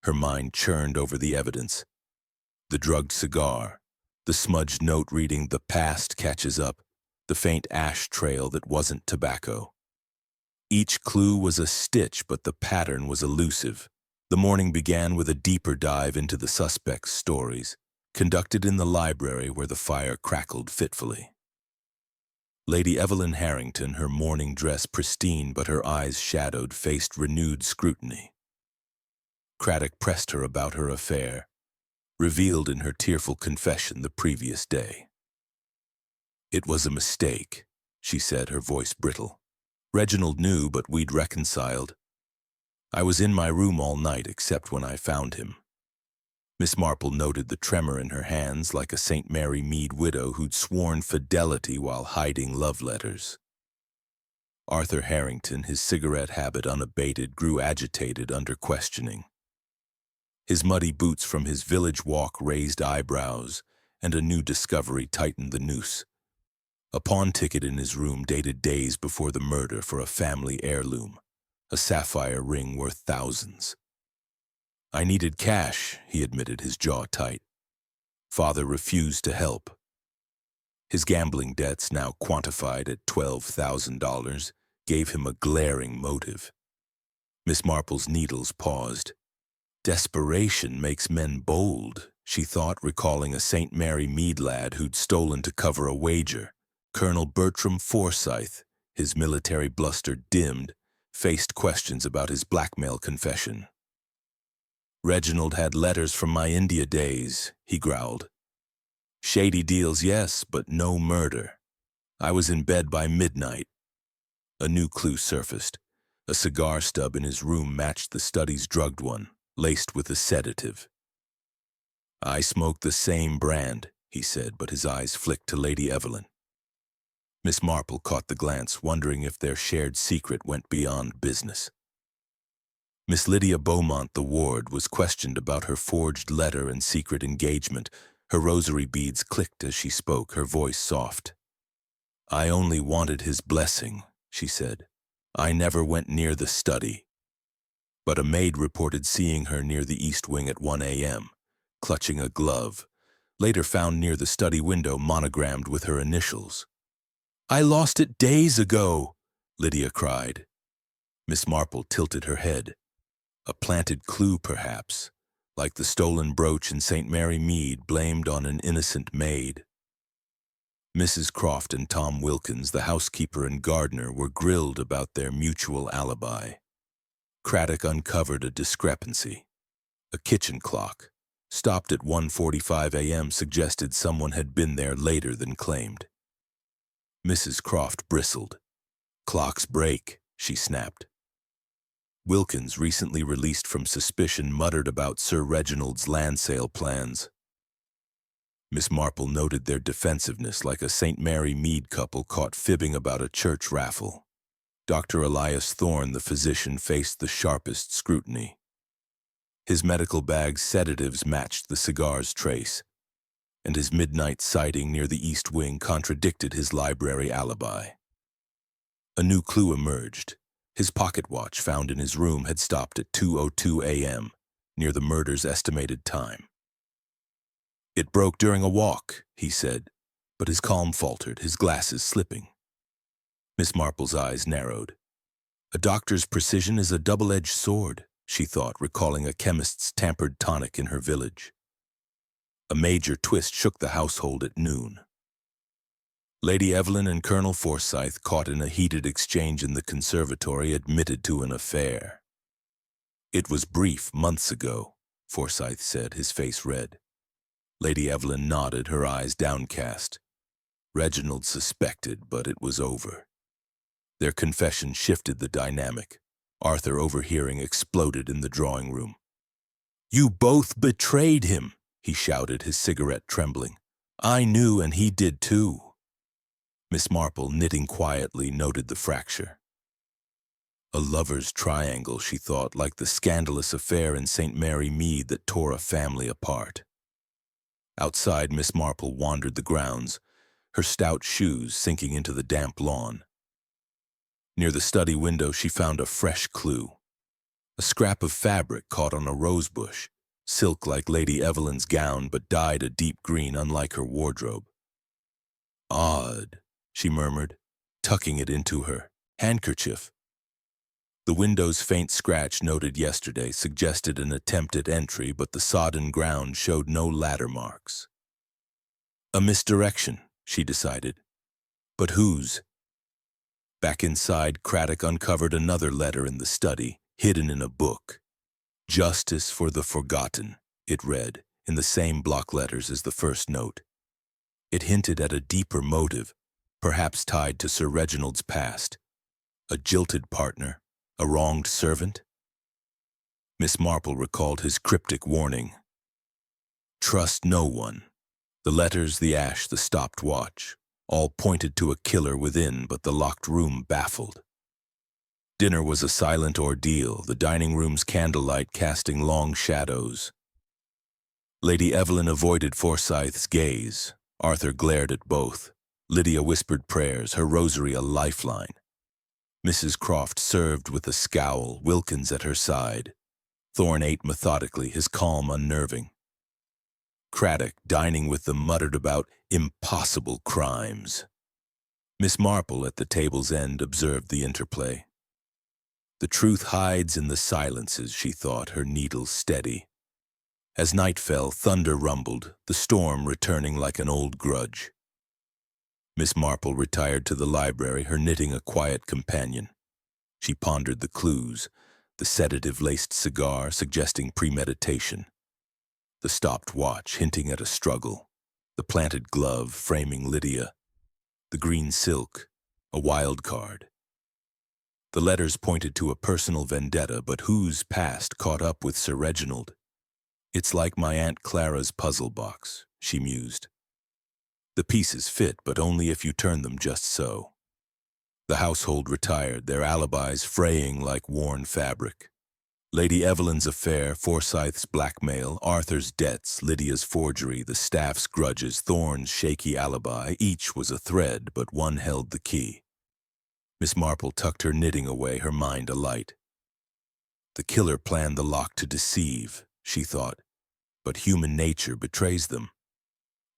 Her mind churned over the evidence. The drugged cigar, the smudged note reading "The past catches up," the faint ash trail that wasn't tobacco. Each clue was a stitch, but the pattern was elusive. The morning began with a deeper dive into the suspect's stories, conducted in the library where the fire crackled fitfully. Lady Evelyn Harrington, her morning dress pristine but her eyes shadowed, faced renewed scrutiny. Craddock pressed her about her affair, revealed in her tearful confession the previous day. "It was a mistake," she said, her voice brittle. "Reginald knew, but we'd reconciled. I was in my room all night except when I found him." Miss Marple noted the tremor in her hands, like a St. Mary Mead widow who'd sworn fidelity while hiding love letters. Arthur Harrington, his cigarette habit unabated, grew agitated under questioning. His muddy boots from his village walk raised eyebrows, and a new discovery tightened the noose. A pawn ticket in his room dated days before the murder for a family heirloom, a sapphire ring worth thousands. "I needed cash," he admitted, his jaw tight. Father refused to help. His gambling debts, now quantified at $12,000, gave him a glaring motive. Miss Marple's needles paused. "Desperation makes men bold," she thought, recalling a St. Mary Mead lad who'd stolen to cover a wager. Colonel Bertram Forsyth, his military bluster dimmed, faced questions about his blackmail confession. "Reginald had letters from my India days," he growled. "Shady deals, yes, but no murder. I was in bed by midnight." A new clue surfaced. A cigar stub in his room matched the study's drugged one, laced with a sedative. "I smoked the same brand," he said, but his eyes flicked to Lady Evelyn. Miss Marple caught the glance, wondering if their shared secret went beyond business. Miss Lydia Beaumont, the ward, was questioned about her forged letter and secret engagement. Her rosary beads clicked as she spoke, her voice soft. "I only wanted his blessing," she said. "I never went near the study." But a maid reported seeing her near the east wing at 1 a.m., clutching a glove, later found near the study window monogrammed with her initials. "I lost it days ago," Lydia cried. Miss Marple tilted her head. A planted clue, perhaps, like the stolen brooch in St. Mary Mead, blamed on an innocent maid. Mrs. Croft and Tom Wilkins, the housekeeper and gardener, were grilled about their mutual alibi. Craddock uncovered a discrepancy. A kitchen clock, stopped at 1:45 a.m., suggested someone had been there later than claimed. Mrs. Croft bristled. "Clocks break," she snapped. Wilkins, recently released from suspicion, muttered about Sir Reginald's land sale plans. Miss Marple noted their defensiveness, like a St. Mary Mead couple caught fibbing about a church raffle. Dr. Elias Thorne, the physician, faced the sharpest scrutiny. His medical bag's sedatives matched the cigar's trace, and his midnight sighting near the east wing contradicted his library alibi. A new clue emerged. His pocket watch, found in his room, had stopped at 2:02 a.m., near the murder's estimated time. "It broke during a walk," he said, but his calm faltered, his glasses slipping. Miss Marple's eyes narrowed. A doctor's precision is a double-edged sword, she thought, recalling a chemist's tampered tonic in her village. A major twist shook the household at noon. Lady Evelyn and Colonel Forsyth, caught in a heated exchange in the conservatory, admitted to an affair. It was brief, months ago, Forsyth said, his face red. Lady Evelyn nodded, her eyes downcast. Reginald suspected, but it was over. Their confession shifted the dynamic. Arthur, overhearing, exploded in the drawing room. "You both betrayed him," he shouted, his cigarette trembling. "I knew, and he did too." Miss Marple, knitting quietly, noted the fracture. A lover's triangle, she thought, like the scandalous affair in St. Mary Mead that tore a family apart. Outside, Miss Marple wandered the grounds, her stout shoes sinking into the damp lawn. Near the study window, she found a fresh clue. A scrap of fabric caught on a rosebush, silk like Lady Evelyn's gown, but dyed a deep green, unlike her wardrobe. "Odd," she murmured, tucking it into her handkerchief. The window's faint scratch, noted yesterday, suggested an attempt at entry, but the sodden ground showed no ladder marks. A misdirection, she decided. But whose? Back inside, Craddock uncovered another letter in the study, hidden in a book. "Justice for the Forgotten," it read, in the same block letters as the first note. It hinted at a deeper motive, perhaps tied to Sir Reginald's past. A jilted partner, a wronged servant? Miss Marple recalled his cryptic warning. "Trust no one." The letters, the ash, the stopped watch, all pointed to a killer within, but the locked room baffled. Dinner was a silent ordeal, the dining room's candlelight casting long shadows. Lady Evelyn avoided Forsyth's gaze. Arthur glared at both. Lydia whispered prayers, her rosary a lifeline. Mrs. Croft served with a scowl, Wilkins at her side. Thorne ate methodically, his calm unnerving. Craddock, dining with them, muttered about impossible crimes. Miss Marple, at the table's end, observed the interplay. The truth hides in the silences, she thought, her needle steady. As night fell, thunder rumbled, the storm returning like an old grudge. Miss Marple retired to the library, her knitting a quiet companion. She pondered the clues, the sedative-laced cigar suggesting premeditation, the stopped watch hinting at a struggle, the planted glove framing Lydia, the green silk, a wild card. The letters pointed to a personal vendetta, but whose past caught up with Sir Reginald? "It's like my Aunt Clara's puzzle box," she mused. "The pieces fit, but only if you turn them just so." The household retired, their alibis fraying like worn fabric. Lady Evelyn's affair, Forsyth's blackmail, Arthur's debts, Lydia's forgery, the staff's grudges, Thorne's shaky alibi, each was a thread, but one held the key. Miss Marple tucked her knitting away, her mind alight. The killer planned the lock to deceive, she thought, but human nature betrays them.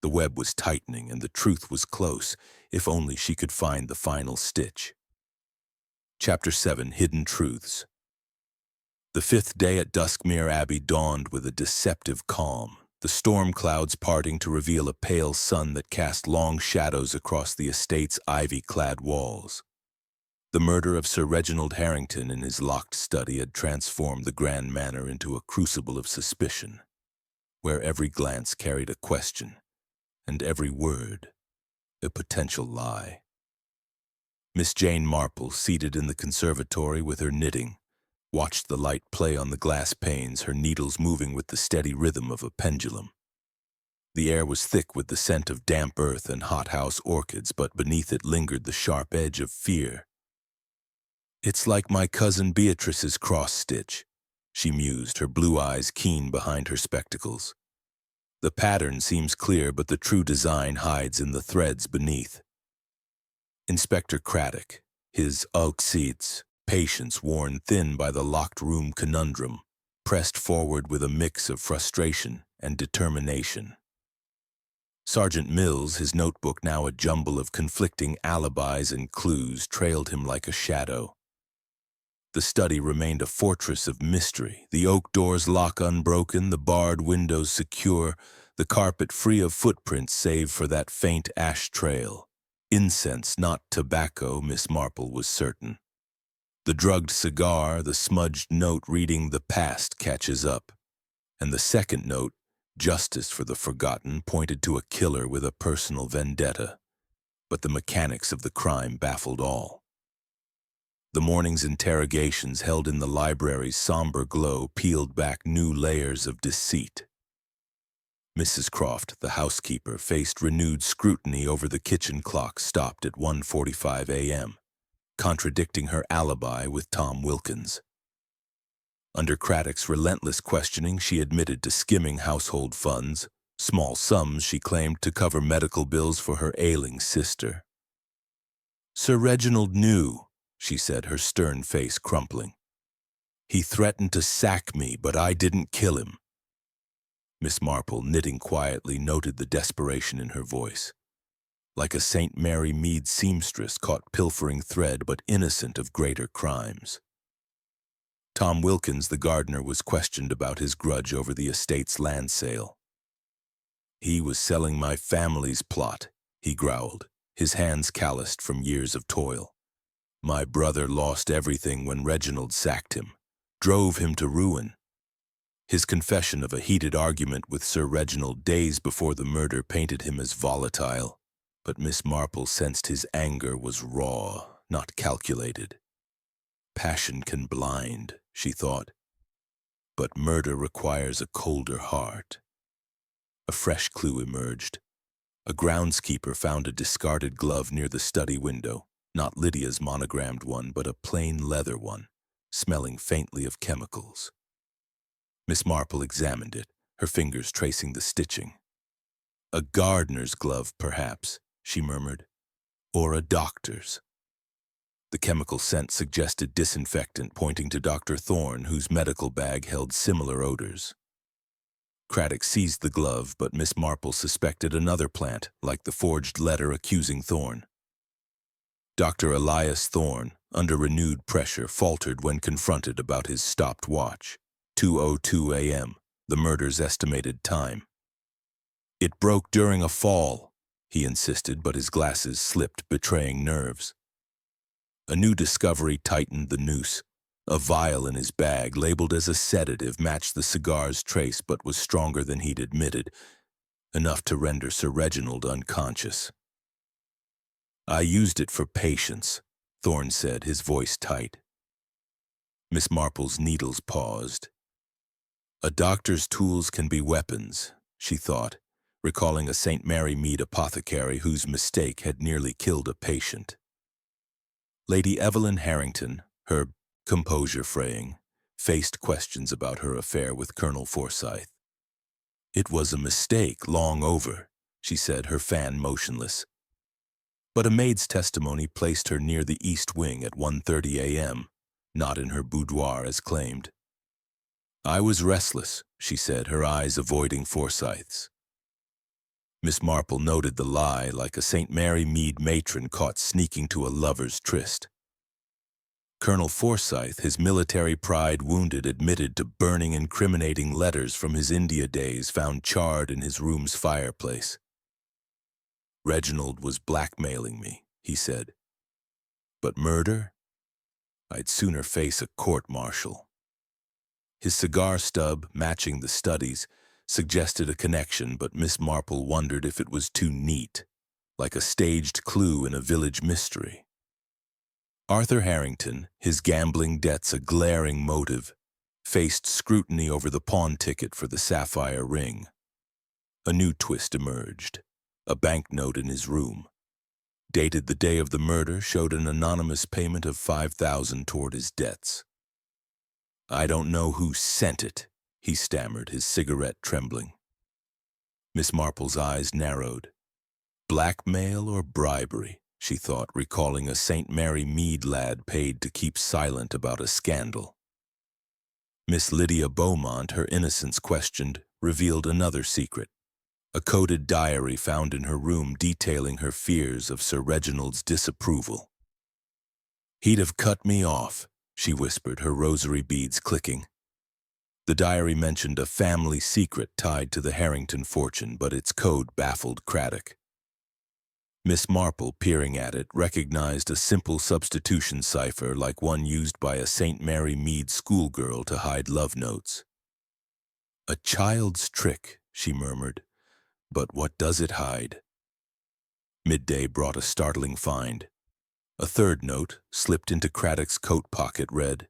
The web was tightening, and the truth was close, if only she could find the final stitch. Chapter 7, Hidden Truths. The 5th day at Duskmere Abbey dawned with a deceptive calm, the storm clouds parting to reveal a pale sun that cast long shadows across the estate's ivy-clad walls. The murder of Sir Reginald Harrington in his locked study had transformed the grand manor into a crucible of suspicion, where every glance carried a question, and every word a potential lie. Miss Jane Marple, seated in the conservatory with her knitting, watched the light play on the glass panes, her needles moving with the steady rhythm of a pendulum. The air was thick with the scent of damp earth and hothouse orchids, but beneath it lingered the sharp edge of fear. "It's like my cousin Beatrice's cross-stitch," she mused, her blue eyes keen behind her spectacles. The pattern seems clear, but the true design hides in the threads beneath. Inspector Craddock, his deceit, patience worn thin by the locked room conundrum, pressed forward with a mix of frustration and determination. Sergeant Mills, his notebook now a jumble of conflicting alibis and clues, trailed him like a shadow. The study remained a fortress of mystery, the oak doors lock unbroken, the barred windows secure, the carpet free of footprints save for that faint ash trail. Incense, not tobacco, Miss Marple was certain. The drugged cigar, the smudged note reading "The past catches up," and the second note, "Justice for the forgotten," pointed to a killer with a personal vendetta. But the mechanics of the crime baffled all. The morning's interrogations held in the library's somber glow peeled back new layers of deceit. Mrs. Croft, the housekeeper, faced renewed scrutiny over the kitchen clock stopped at 1:45 a.m., contradicting her alibi with Tom Wilkins. Under Craddock's relentless questioning, she admitted to skimming household funds, small sums she claimed to cover medical bills for her ailing sister. "Sir Reginald knew," she said, her stern face crumpling. "He threatened to sack me, but I didn't kill him." Miss Marple, knitting quietly, noted the desperation in her voice. Like a St. Mary Mead seamstress caught pilfering thread but innocent of greater crimes. Tom Wilkins, the gardener, was questioned about his grudge over the estate's land sale. "He was selling my family's plot," he growled, his hands calloused from years of toil. "My brother lost everything when Reginald sacked him, drove him to ruin." His confession of a heated argument with Sir Reginald days before the murder painted him as volatile, but Miss Marple sensed his anger was raw, not calculated. Passion can blind, she thought, but murder requires a colder heart. A fresh clue emerged. A groundskeeper found a discarded glove near the study window, not Lydia's monogrammed one, but a plain leather one, smelling faintly of chemicals. Miss Marple examined it, her fingers tracing the stitching. "A gardener's glove, perhaps," she murmured, "or a doctor's." The chemical scent suggested disinfectant, pointing to Dr. Thorne, whose medical bag held similar odors. Craddock seized the glove, but Miss Marple suspected another plant, like the forged letter accusing Thorne. Dr. Elias Thorne, under renewed pressure, faltered when confronted about his stopped watch. 2:02 a.m., the murder's estimated time. "It broke during a fall," he insisted, but his glasses slipped, betraying nerves. A new discovery tightened the noose. A vial in his bag, labeled as a sedative, matched the cigar's trace but was stronger than he'd admitted, enough to render Sir Reginald unconscious. "I used it for patience," Thorne said, his voice tight. Miss Marple's needles paused. A doctor's tools can be weapons, she thought, recalling a St. Mary Mead apothecary whose mistake had nearly killed a patient. Lady Evelyn Harrington, her composure fraying, faced questions about her affair with Colonel Forsyth. "It was a mistake, long over," she said, her fan motionless. But a maid's testimony placed her near the east wing at 1:30 a.m., not in her boudoir as claimed. "I was restless," she said, her eyes avoiding Forsyth's. Miss Marple noted the lie like a St. Mary Mead matron caught sneaking to a lover's tryst. Colonel Forsyth, his military pride wounded, admitted to burning incriminating letters from his India days found charred in his room's fireplace. "Reginald was blackmailing me," he said. "But murder? I'd sooner face a court-martial." His cigar stub, matching the studies, suggested a connection, but Miss Marple wondered if it was too neat, like a staged clue in a village mystery. Arthur Harrington, his gambling debts a glaring motive, faced scrutiny over the pawn ticket for the sapphire ring. A new twist emerged. A banknote in his room, dated the day of the murder, showed an anonymous payment of $5,000 toward his debts. "I don't know who sent it," he stammered, his cigarette trembling. Miss Marple's eyes narrowed. Blackmail or bribery, she thought, recalling a St. Mary Mead lad paid to keep silent about a scandal. Miss Lydia Beaumont, her innocence questioned, revealed another secret. a coded diary found in her room detailing her fears of Sir Reginald's disapproval. "He'd have cut me off," she whispered, her rosary beads clicking. The diary mentioned a family secret tied to the Harrington fortune, but its code baffled Craddock. Miss Marple, peering at it, recognized a simple substitution cipher like one used by a St. Mary Mead schoolgirl to hide love notes. "A child's trick," she murmured, "but what does it hide?" Midday brought a startling find. A third note, slipped into Craddock's coat pocket, read,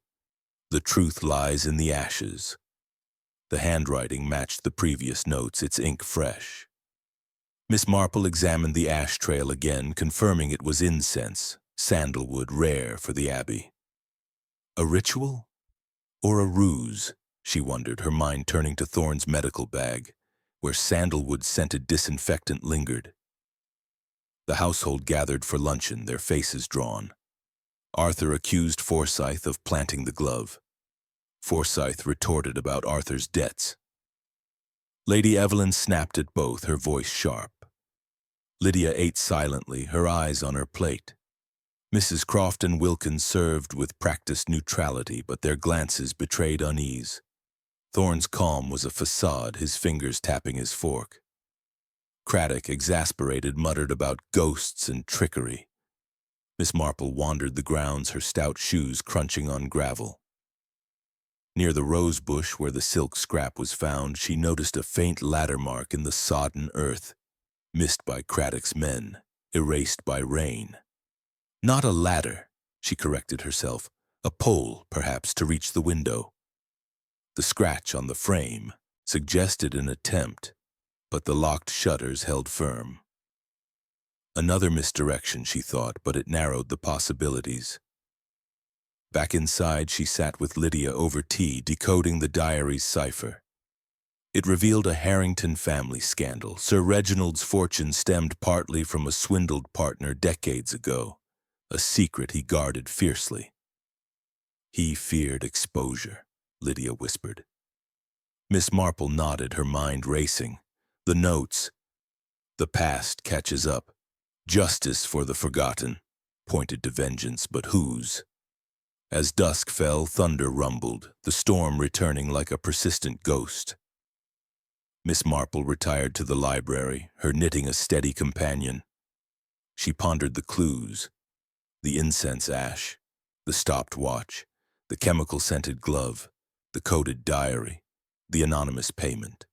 "The truth lies in the ashes." The handwriting matched the previous notes, its ink fresh. Miss Marple examined the ash trail again, confirming it was incense, sandalwood rare for the Abbey. A ritual? Or a ruse? She wondered, her mind turning to Thorne's medical bag, where sandalwood-scented disinfectant lingered. The household gathered for luncheon, their faces drawn. Arthur accused Forsyth of planting the glove. Forsyth retorted about Arthur's debts. Lady Evelyn snapped at both, her voice sharp. Lydia ate silently, her eyes on her plate. Mrs. Croft and Wilkins served with practiced neutrality, but their glances betrayed unease. Thorne's calm was a facade, his fingers tapping his fork. Craddock, exasperated, muttered about ghosts and trickery. Miss Marple wandered the grounds, her stout shoes crunching on gravel. Near the rose bush where the silk scrap was found, she noticed a faint ladder mark in the sodden earth, missed by Craddock's men, erased by rain. Not a ladder, she corrected herself, a pole, perhaps, to reach the window. The scratch on the frame suggested an attempt, but the locked shutters held firm. Another misdirection, she thought, but it narrowed the possibilities. Back inside, she sat with Lydia over tea, decoding the diary's cipher. It revealed a Harrington family scandal. Sir Reginald's fortune stemmed partly from a swindled partner decades ago, a secret he guarded fiercely. "He feared exposure," Lydia whispered. Miss Marple nodded, her mind racing. The notes. "The past catches up. Justice for the forgotten," pointed to vengeance, but whose? As dusk fell, thunder rumbled, the storm returning like a persistent ghost. Miss Marple retired to the library, her knitting a steady companion. She pondered the clues: the incense ash, the stopped watch, the chemical-scented glove, the coded diary, the anonymous payment.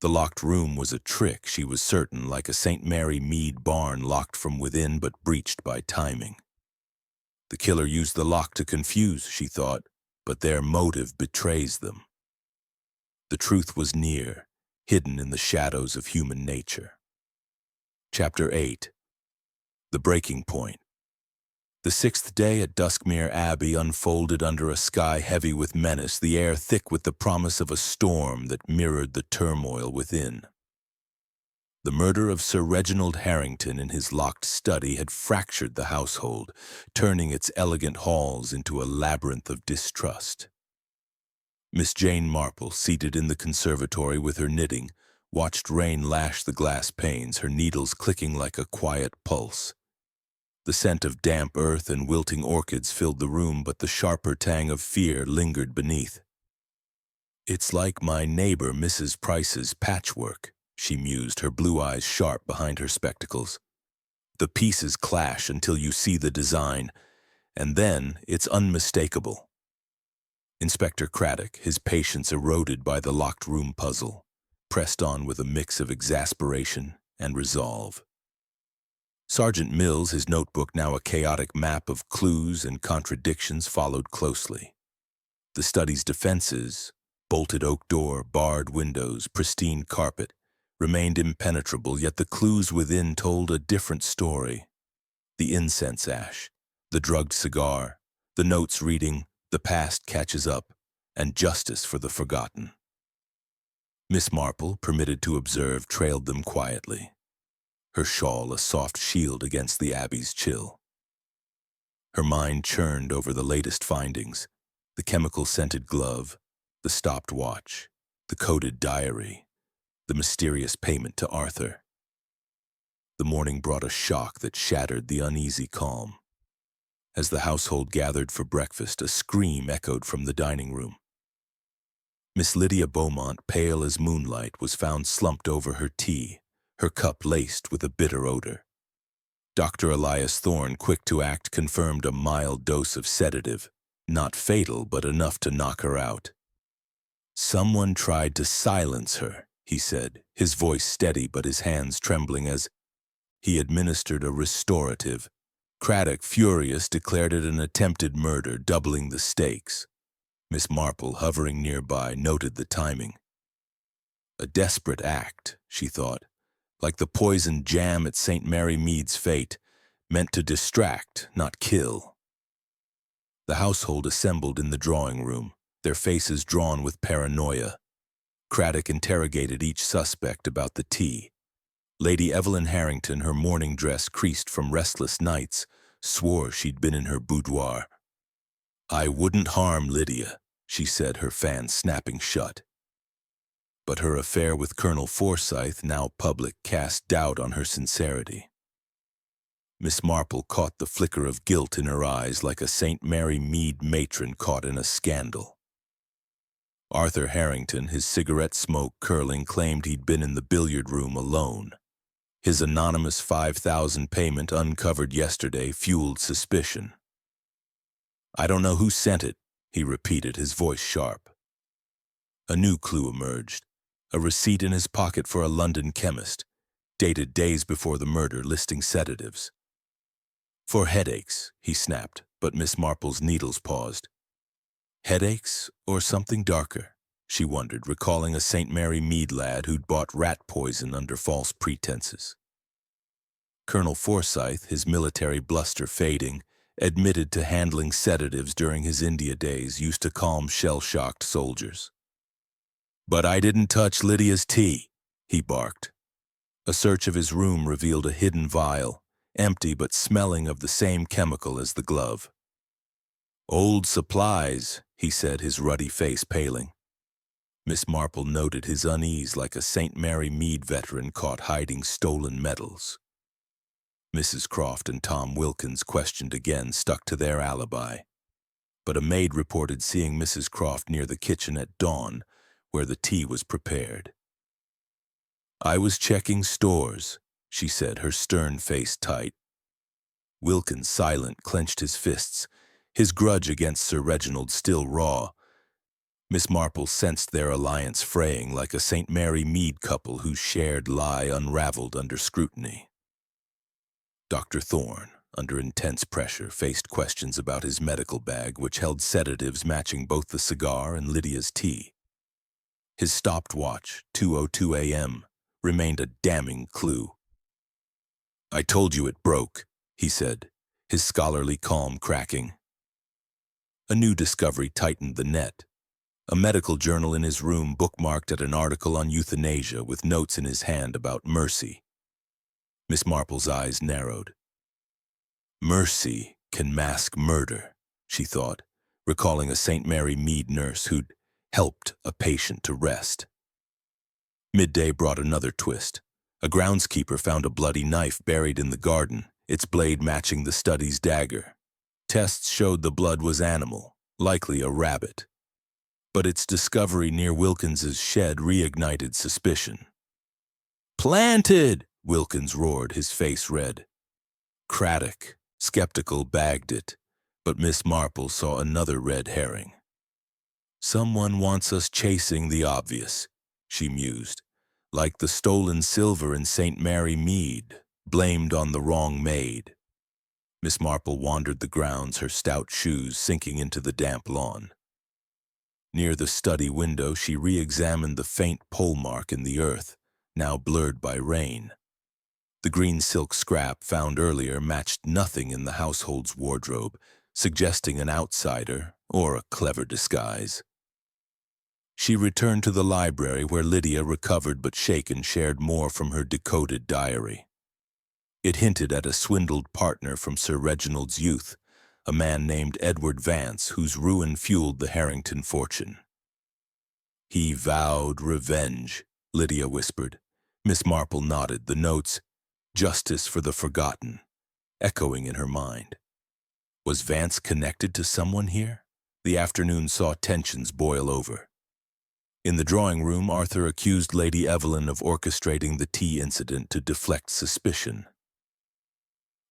The locked room was a trick, she was certain, like a St. Mary Mead barn locked from within but breached by timing. The killer used the lock to confuse, she thought, but their motive betrays them. The truth was near, hidden in the shadows of human nature. Chapter 8. The Breaking Point. The sixth day at Duskmere Abbey unfolded under a sky heavy with menace, the air thick with the promise of a storm that mirrored the turmoil within. The murder of Sir Reginald Harrington in his locked study had fractured the household, turning its elegant halls into a labyrinth of distrust. Miss Jane Marple, seated in the conservatory with her knitting, watched rain lash the glass panes, her needles clicking like a quiet pulse. The scent of damp earth and wilting orchids filled the room, but the sharper tang of fear lingered beneath. "It's like my neighbor Mrs. Price's patchwork," she mused, her blue eyes sharp behind her spectacles. "The pieces clash until you see the design, and then it's unmistakable." Inspector Craddock, his patience eroded by the locked room puzzle, pressed on with a mix of exasperation and resolve. Sergeant Mills, his notebook now a chaotic map of clues and contradictions, followed closely. The study's defenses, bolted oak door, barred windows, pristine carpet, remained impenetrable, yet the clues within told a different story. The incense ash, the drugged cigar, the notes reading, "The past catches up," and "Justice for the forgotten." Miss Marple, permitted to observe, trailed them quietly, her shawl a soft shield against the Abbey's chill. Her mind churned over the latest findings: the chemical-scented glove, the stopped watch, the coded diary, the mysterious payment to Arthur. The morning brought a shock that shattered the uneasy calm. As the household gathered for breakfast, a scream echoed from the dining room. Miss Lydia Beaumont, pale as moonlight, was found slumped over her tea, her cup laced with a bitter odor. Dr. Elias Thorne, quick to act, confirmed a mild dose of sedative, not fatal but enough to knock her out. "Someone tried to silence her," he said, his voice steady but his hands trembling as he administered a restorative. Craddock, furious, declared it an attempted murder, doubling the stakes. Miss Marple, hovering nearby, noted the timing. A desperate act, she thought, like the poisoned jam at St. Mary Mead's fate, meant to distract, not kill. The household assembled in the drawing room, their faces drawn with paranoia. Craddock interrogated each suspect about the tea. Lady Evelyn Harrington, her morning dress creased from restless nights, swore she'd been in her boudoir. "I wouldn't harm Lydia," she said, her fan snapping shut. But her affair with Colonel Forsyth, now public, cast doubt on her sincerity. Miss Marple caught the flicker of guilt in her eyes like a St. Mary Mead matron caught in a scandal. Arthur Harrington, his cigarette smoke curling, claimed he'd been in the billiard room alone. His anonymous $5,000 payment uncovered yesterday fueled suspicion. "I don't know who sent it," he repeated, his voice sharp. A new clue emerged, a receipt in his pocket for a London chemist, dated days before the murder, listing sedatives. "For headaches," he snapped, but Miss Marple's needles paused. Headaches or something darker, she wondered, recalling a St. Mary Mead lad who'd bought rat poison under false pretenses. Colonel Forsyth, his military bluster fading, admitted to handling sedatives during his India days, used to calm shell-shocked soldiers. "But I didn't touch Lydia's tea," he barked. A search of his room revealed a hidden vial, empty but smelling of the same chemical as the glove. "Old supplies," he said, his ruddy face paling. Miss Marple noted his unease like a St. Mary Mead veteran caught hiding stolen medals. Mrs. Croft and Tom Wilkins, questioned again, stuck to their alibi. But a maid reported seeing Mrs. Croft near the kitchen at dawn, where the tea was prepared. "I was checking stores," she said, her stern face tight. Wilkins, silent, clenched his fists, his grudge against Sir Reginald still raw. Miss Marple sensed their alliance fraying like a St. Mary Mead couple whose shared lie unraveled under scrutiny. Dr. Thorne, under intense pressure, faced questions about his medical bag, which held sedatives matching both the cigar and Lydia's tea. His stopped watch, 2:02 a.m., remained a damning clue. "I told you it broke," he said, his scholarly calm cracking. A new discovery tightened the net. A medical journal in his room bookmarked at an article on euthanasia with notes in his hand about mercy. Miss Marple's eyes narrowed. Mercy can mask murder, she thought, recalling a St. Mary Mead nurse who'd helped a patient to rest. Midday brought another twist. A groundskeeper found a bloody knife buried in the garden, its blade matching the study's dagger. Tests showed the blood was animal, likely a rabbit. But its discovery near Wilkins's shed reignited suspicion. "Planted!" Wilkins roared, his face red. Craddock, skeptical, bagged it, but Miss Marple saw another red herring. "Someone wants us chasing the obvious," she mused, like the stolen silver in St. Mary Mead, blamed on the wrong maid. Miss Marple wandered the grounds, her stout shoes sinking into the damp lawn. Near the study window, she re-examined the faint pole mark in the earth, now blurred by rain. The green silk scrap found earlier matched nothing in the household's wardrobe, suggesting an outsider or a clever disguise. She returned to the library where Lydia, recovered but shaken, shared more from her decoded diary. It hinted at a swindled partner from Sir Reginald's youth, a man named Edward Vance, whose ruin fueled the Harrington fortune. "He vowed revenge," Lydia whispered. Miss Marple nodded, the notes, "Justice for the Forgotten," echoing in her mind. Was Vance connected to someone here? The afternoon saw tensions boil over. In the drawing room, Arthur accused Lady Evelyn of orchestrating the tea incident to deflect suspicion.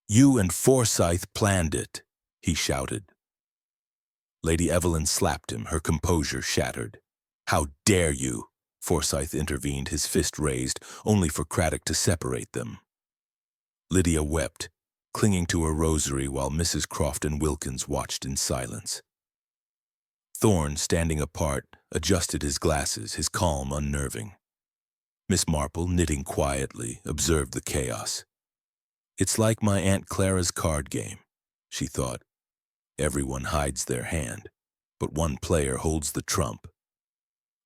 "You and Forsyth planned it," he shouted. Lady Evelyn slapped him, her composure shattered. "How dare you?" Forsyth intervened, his fist raised, only for Craddock to separate them. Lydia wept, clinging to her rosary while Mrs. Croft and Wilkins watched in silence. Thorne, standing apart, adjusted his glasses, his calm unnerving. Miss Marple, knitting quietly, observed the chaos. "It's like my Aunt Clara's card game," she thought. "Everyone hides their hand, but one player holds the trump."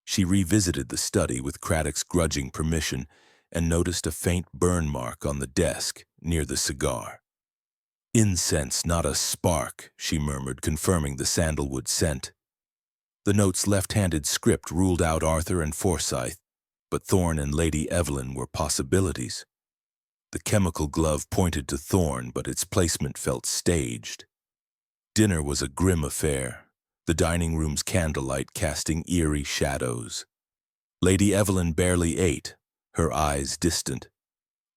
She revisited the study with Craddock's grudging permission and noticed a faint burn mark on the desk near the cigar. "Incense, not a spark," she murmured, confirming the sandalwood scent. The note's left-handed script ruled out Arthur and Forsyth, but Thorne and Lady Evelyn were possibilities. The chemical glove pointed to Thorne, but its placement felt staged. Dinner was a grim affair, the dining room's candlelight casting eerie shadows. Lady Evelyn barely ate, her eyes distant.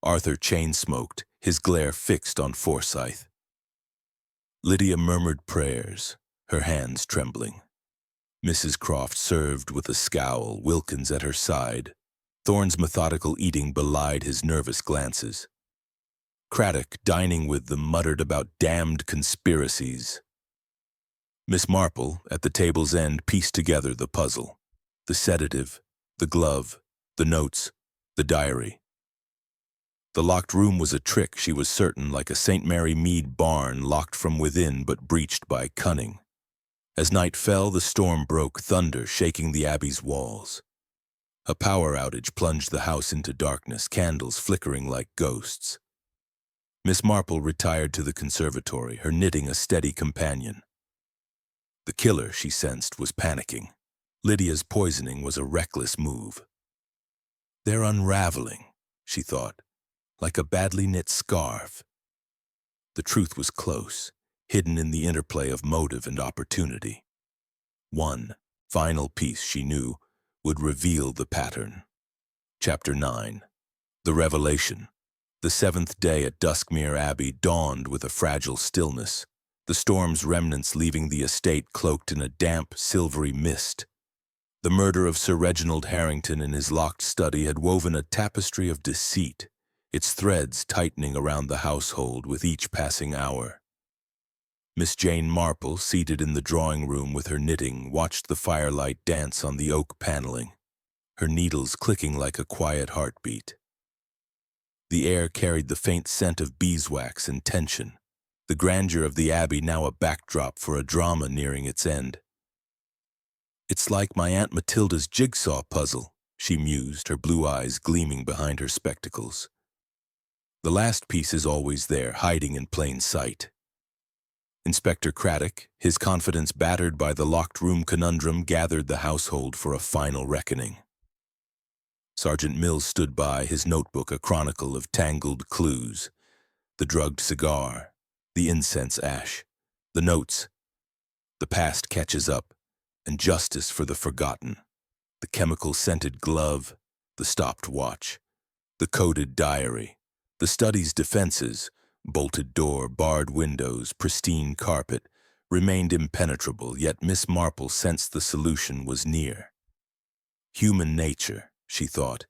Arthur chain-smoked, his glare fixed on Forsyth. Lydia murmured prayers, her hands trembling. Mrs. Croft served with a scowl, Wilkins at her side. Thorne's methodical eating belied his nervous glances. Craddock, dining with them, muttered about damned conspiracies. Miss Marple, at the table's end, pieced together the puzzle. The sedative, the glove, the notes, the diary. The locked room was a trick, she was certain, like a St. Mary Mead barn locked from within but breached by cunning. As night fell, the storm broke, thunder shaking the abbey's walls. A power outage plunged the house into darkness, candles flickering like ghosts. Miss Marple retired to the conservatory, her knitting a steady companion. The killer, she sensed, was panicking. Lydia's poisoning was a reckless move. "They're unraveling," she thought, "like a badly knit scarf." The truth was close, hidden in the interplay of motive and opportunity. One final piece, she knew, would reveal the pattern. Chapter 9. The Revelation. The seventh day at Duskmere Abbey dawned with a fragile stillness, the storm's remnants leaving the estate cloaked in a damp, silvery mist. The murder of Sir Reginald Harrington in his locked study had woven a tapestry of deceit, its threads tightening around the household with each passing hour. Miss Jane Marple, seated in the drawing-room with her knitting, watched the firelight dance on the oak paneling, her needles clicking like a quiet heartbeat. The air carried the faint scent of beeswax and tension, the grandeur of the abbey now a backdrop for a drama nearing its end. "It's like my Aunt Matilda's jigsaw puzzle," she mused, her blue eyes gleaming behind her spectacles. The last piece is always there, hiding in plain sight. Inspector Craddock, his confidence battered by the locked room conundrum, gathered the household for a final reckoning. Sergeant Mills stood by, his notebook a chronicle of tangled clues. The drugged cigar, the incense ash, the notes. The past catches up, and justice for the forgotten. The chemical-scented glove, the stopped watch, the coded diary, the study's defenses, bolted door, barred windows, pristine carpet, remained impenetrable, yet Miss Marple sensed the solution was near. Human nature, she thought,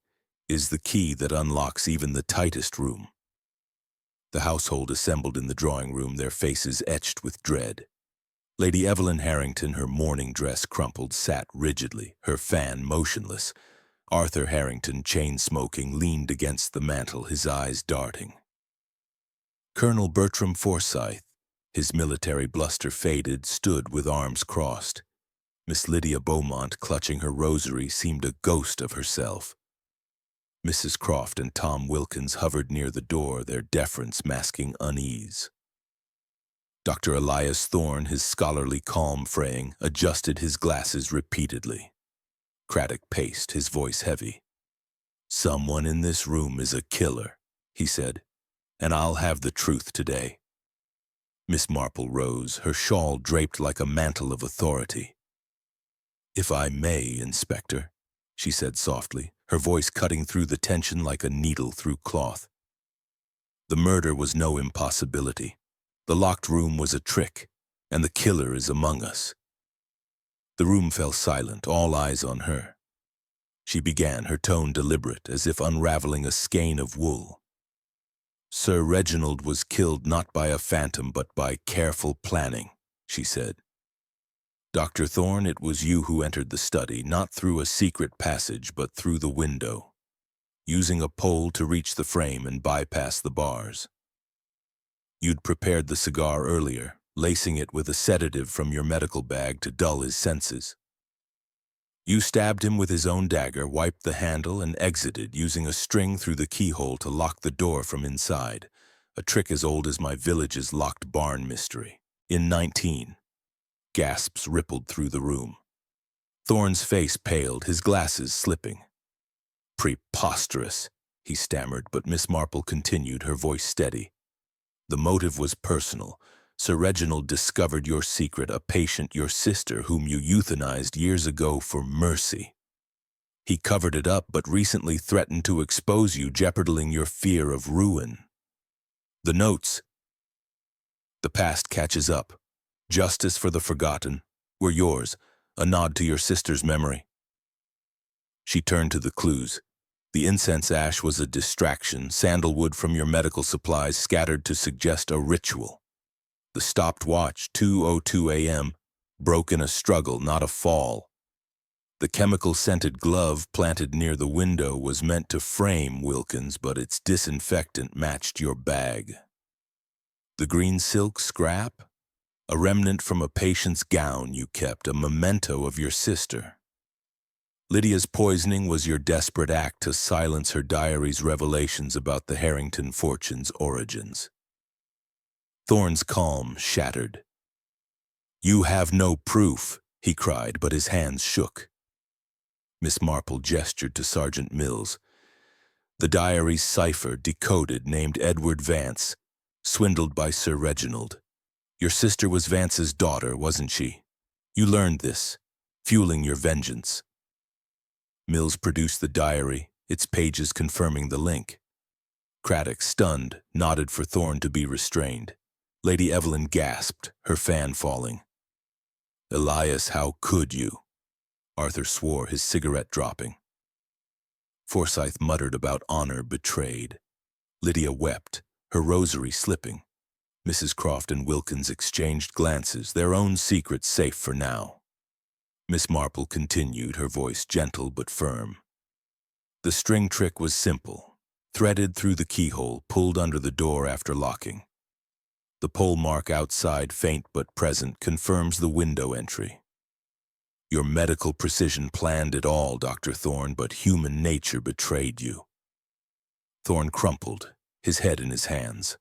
is the key that unlocks even the tightest room. The household assembled in the drawing-room, their faces etched with dread. Lady Evelyn Harrington, her mourning dress crumpled, sat rigidly, her fan motionless. Arthur Harrington, chain-smoking, leaned against the mantel, his eyes darting. Colonel Bertram Forsyth, his military bluster faded, stood with arms crossed. Miss Lydia Beaumont, clutching her rosary, seemed a ghost of herself. Mrs. Croft and Tom Wilkins hovered near the door, their deference masking unease. Dr. Elias Thorne, his scholarly calm fraying, adjusted his glasses repeatedly. Craddock paced, his voice heavy. Someone in this room is a killer, he said, and I'll have the truth today. Miss Marple rose, her shawl draped like a mantle of authority. If I may, Inspector, she said softly, her voice cutting through the tension like a needle through cloth. The murder was no impossibility. The locked room was a trick, and the killer is among us. The room fell silent, all eyes on her. She began, her tone deliberate, as if unraveling a skein of wool. Sir Reginald was killed not by a phantom, but by careful planning, she said. Dr. Thorne, it was you who entered the study, not through a secret passage, but through the window, using a pole to reach the frame and bypass the bars. You'd prepared the cigar earlier, lacing it with a sedative from your medical bag to dull his senses. You stabbed him with his own dagger, wiped the handle, and exited, using a string through the keyhole to lock the door from inside, a trick as old as my village's locked barn mystery. In 19. Gasps rippled through the room. Thorne's face paled, his glasses slipping. Preposterous, he stammered, but Miss Marple continued, her voice steady. The motive was personal. Sir Reginald discovered your secret, a patient, your sister, whom you euthanized years ago for mercy. He covered it up, but recently threatened to expose you, jeoparding your fear of ruin. The notes. The past catches up. Justice for the forgotten were yours, a nod to your sister's memory. She turned to the clues. The incense ash was a distraction, sandalwood from your medical supplies scattered to suggest a ritual. The stopped watch, 2:02 a.m., broke in a struggle, not a fall. The chemical-scented glove planted near the window was meant to frame Wilkins, but its disinfectant matched your bag. The green silk scrap? A remnant from a patient's gown you kept, a memento of your sister. Lydia's poisoning was your desperate act to silence her diary's revelations about the Harrington fortune's origins. Thorne's calm shattered. You have no proof, he cried, but his hands shook. Miss Marple gestured to Sergeant Mills. The diary's cipher, decoded, named Edward Vance, swindled by Sir Reginald. Your sister was Vance's daughter, wasn't she? You learned this, fueling your vengeance. Mills produced the diary, its pages confirming the link. Craddock, stunned, nodded for Thorne to be restrained. Lady Evelyn gasped, her fan falling. Elias, how could you? Arthur swore, his cigarette dropping. Forsyth muttered about honor betrayed. Lydia wept, her rosary slipping. Mrs. Croft and Wilkins exchanged glances, their own secrets safe for now. Miss Marple continued, her voice gentle but firm. The string trick was simple, threaded through the keyhole, pulled under the door after locking. The pole mark outside, faint but present, confirms the window entry. Your medical precision planned it all, Dr. Thorne, but human nature betrayed you. Thorne crumpled, his head in his hands.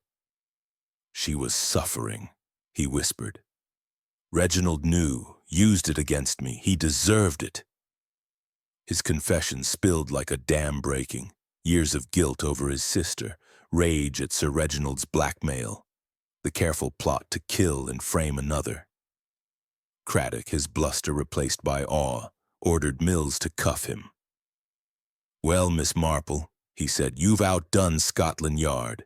She was suffering, he whispered. Reginald knew, used it against me. He deserved it. His confession spilled like a dam breaking, years of guilt over his sister, rage at Sir Reginald's blackmail, the careful plot to kill and frame another. Craddock, his bluster replaced by awe, ordered Mills to cuff him. Well, Miss Marple, he said, you've outdone Scotland Yard.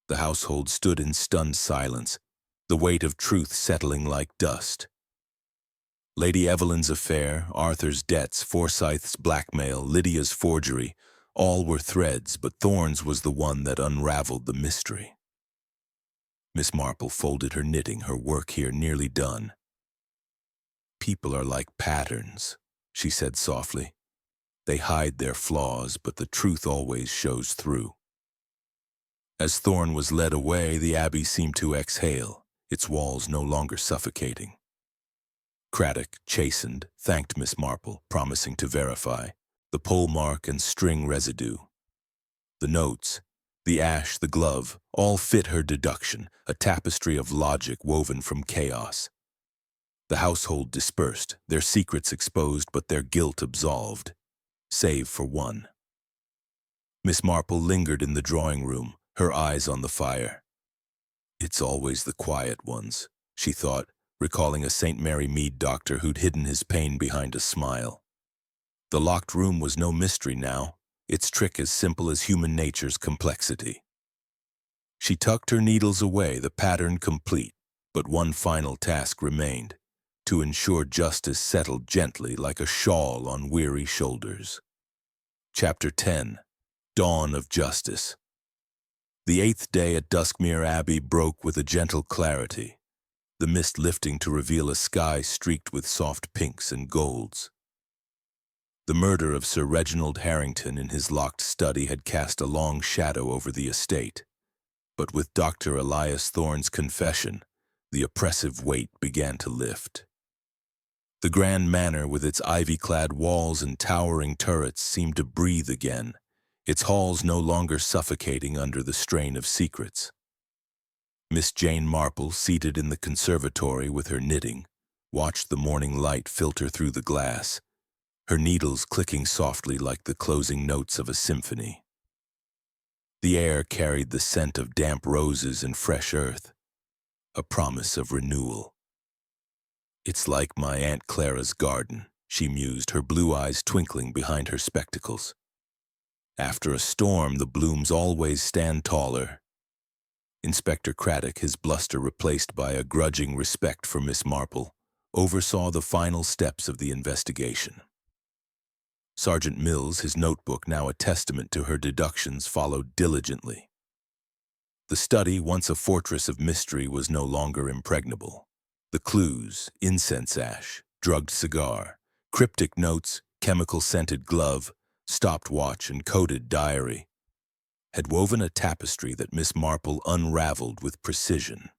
The household stood in stunned silence, the weight of truth settling like dust. Lady Evelyn's affair, Arthur's debts, Forsyth's blackmail, Lydia's forgery, all were threads, but Thorne's was the one that unraveled the mystery. Miss Marple folded her knitting, her work here nearly done. People are like patterns, she said softly. They hide their flaws, but the truth always shows through. As Thorne was led away, the abbey seemed to exhale, its walls no longer suffocating. Craddock, chastened, thanked Miss Marple, promising to verify the pole mark and string residue. The notes, the ash, the glove, all fit her deduction, a tapestry of logic woven from chaos. The household dispersed, their secrets exposed, but their guilt absolved, save for one. Miss Marple lingered in the drawing room, her eyes on the fire. It's always the quiet ones, she thought, recalling a St. Mary Mead doctor who'd hidden his pain behind a smile. The locked room was no mystery now, its trick as simple as human nature's complexity. She tucked her needles away, the pattern complete, but one final task remained, to ensure justice settled gently like a shawl on weary shoulders. Chapter 10. Dawn of Justice. The 8th day at Duskmere Abbey broke with a gentle clarity, the mist lifting to reveal a sky streaked with soft pinks and golds. The murder of Sir Reginald Harrington in his locked study had cast a long shadow over the estate, but with Dr. Elias Thorne's confession, the oppressive weight began to lift. The grand manor with its ivy-clad walls and towering turrets seemed to breathe again, its halls no longer suffocating under the strain of secrets. Miss Jane Marple, seated in the conservatory with her knitting, watched the morning light filter through the glass, her needles clicking softly like the closing notes of a symphony. The air carried the scent of damp roses and fresh earth, a promise of renewal. "It's like my Aunt Clara's garden," she mused, her blue eyes twinkling behind her spectacles. "After a storm, the blooms always stand taller." Inspector Craddock, his bluster replaced by a grudging respect for Miss Marple, oversaw the final steps of the investigation. Sergeant Mills, his notebook now a testament to her deductions, followed diligently. The study, once a fortress of mystery, was no longer impregnable. The clues, incense ash, drugged cigar, cryptic notes, chemical-scented glove, stopped watch, and coded diary, had woven a tapestry that Miss Marple unraveled with precision.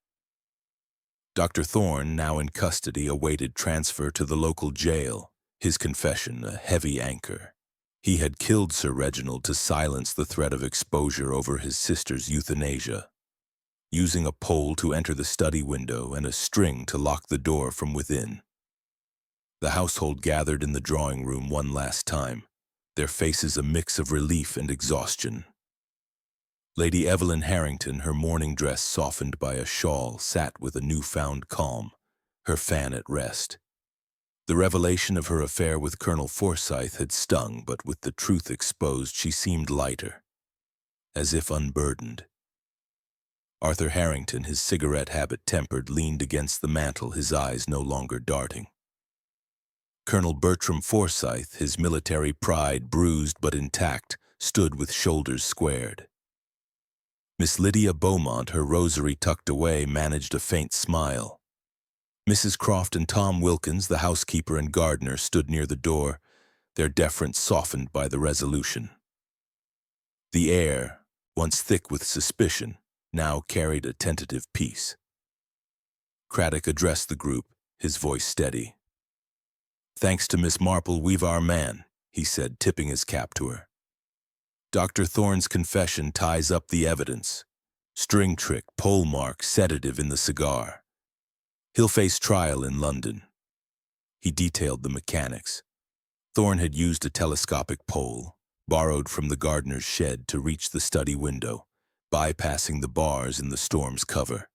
Dr. Thorne, now in custody, awaited transfer to the local jail, his confession a heavy anchor. He had killed Sir Reginald to silence the threat of exposure over his sister's euthanasia, using a pole to enter the study window and a string to lock the door from within. The household gathered in the drawing room one last time, their faces a mix of relief and exhaustion. Lady Evelyn Harrington, her morning dress softened by a shawl, sat with a newfound calm, her fan at rest. The revelation of her affair with Colonel Forsyth had stung, but with the truth exposed, she seemed lighter, as if unburdened. Arthur Harrington, his cigarette habit tempered, leaned against the mantel, his eyes no longer darting. Colonel Bertram Forsyth, his military pride bruised but intact, stood with shoulders squared. Miss Lydia Beaumont, her rosary tucked away, managed a faint smile. Mrs. Croft and Tom Wilkins, the housekeeper and gardener, stood near the door, their deference softened by the resolution. The air, once thick with suspicion, now carried a tentative peace. Craddock addressed the group, his voice steady. "Thanks to Miss Marple, we've our man," he said, tipping his cap to her. "Dr. Thorne's confession ties up the evidence. String trick, pole mark, sedative in the cigar. He'll face trial in London." He detailed the mechanics. Thorne had used a telescopic pole, borrowed from the gardener's shed, to reach the study window, bypassing the bars in the storm's cover.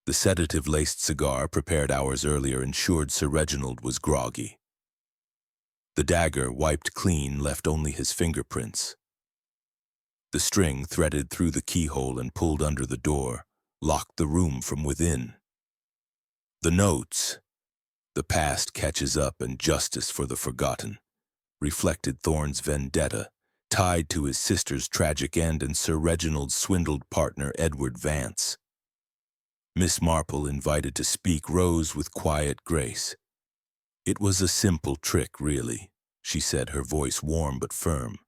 The sedative-laced cigar, prepared hours earlier, ensured Sir Reginald was groggy. The dagger, wiped clean, left only his fingerprints. The string, threaded through the keyhole and pulled under the door, locked the room from within. The notes. "The past catches up and justice for the forgotten," reflected Thorne's vendetta, tied to his sister's tragic end and Sir Reginald's swindled partner Edward Vance. Miss Marple, invited to speak, rose with quiet grace. "It was a simple trick, really," she said, her voice warm but firm.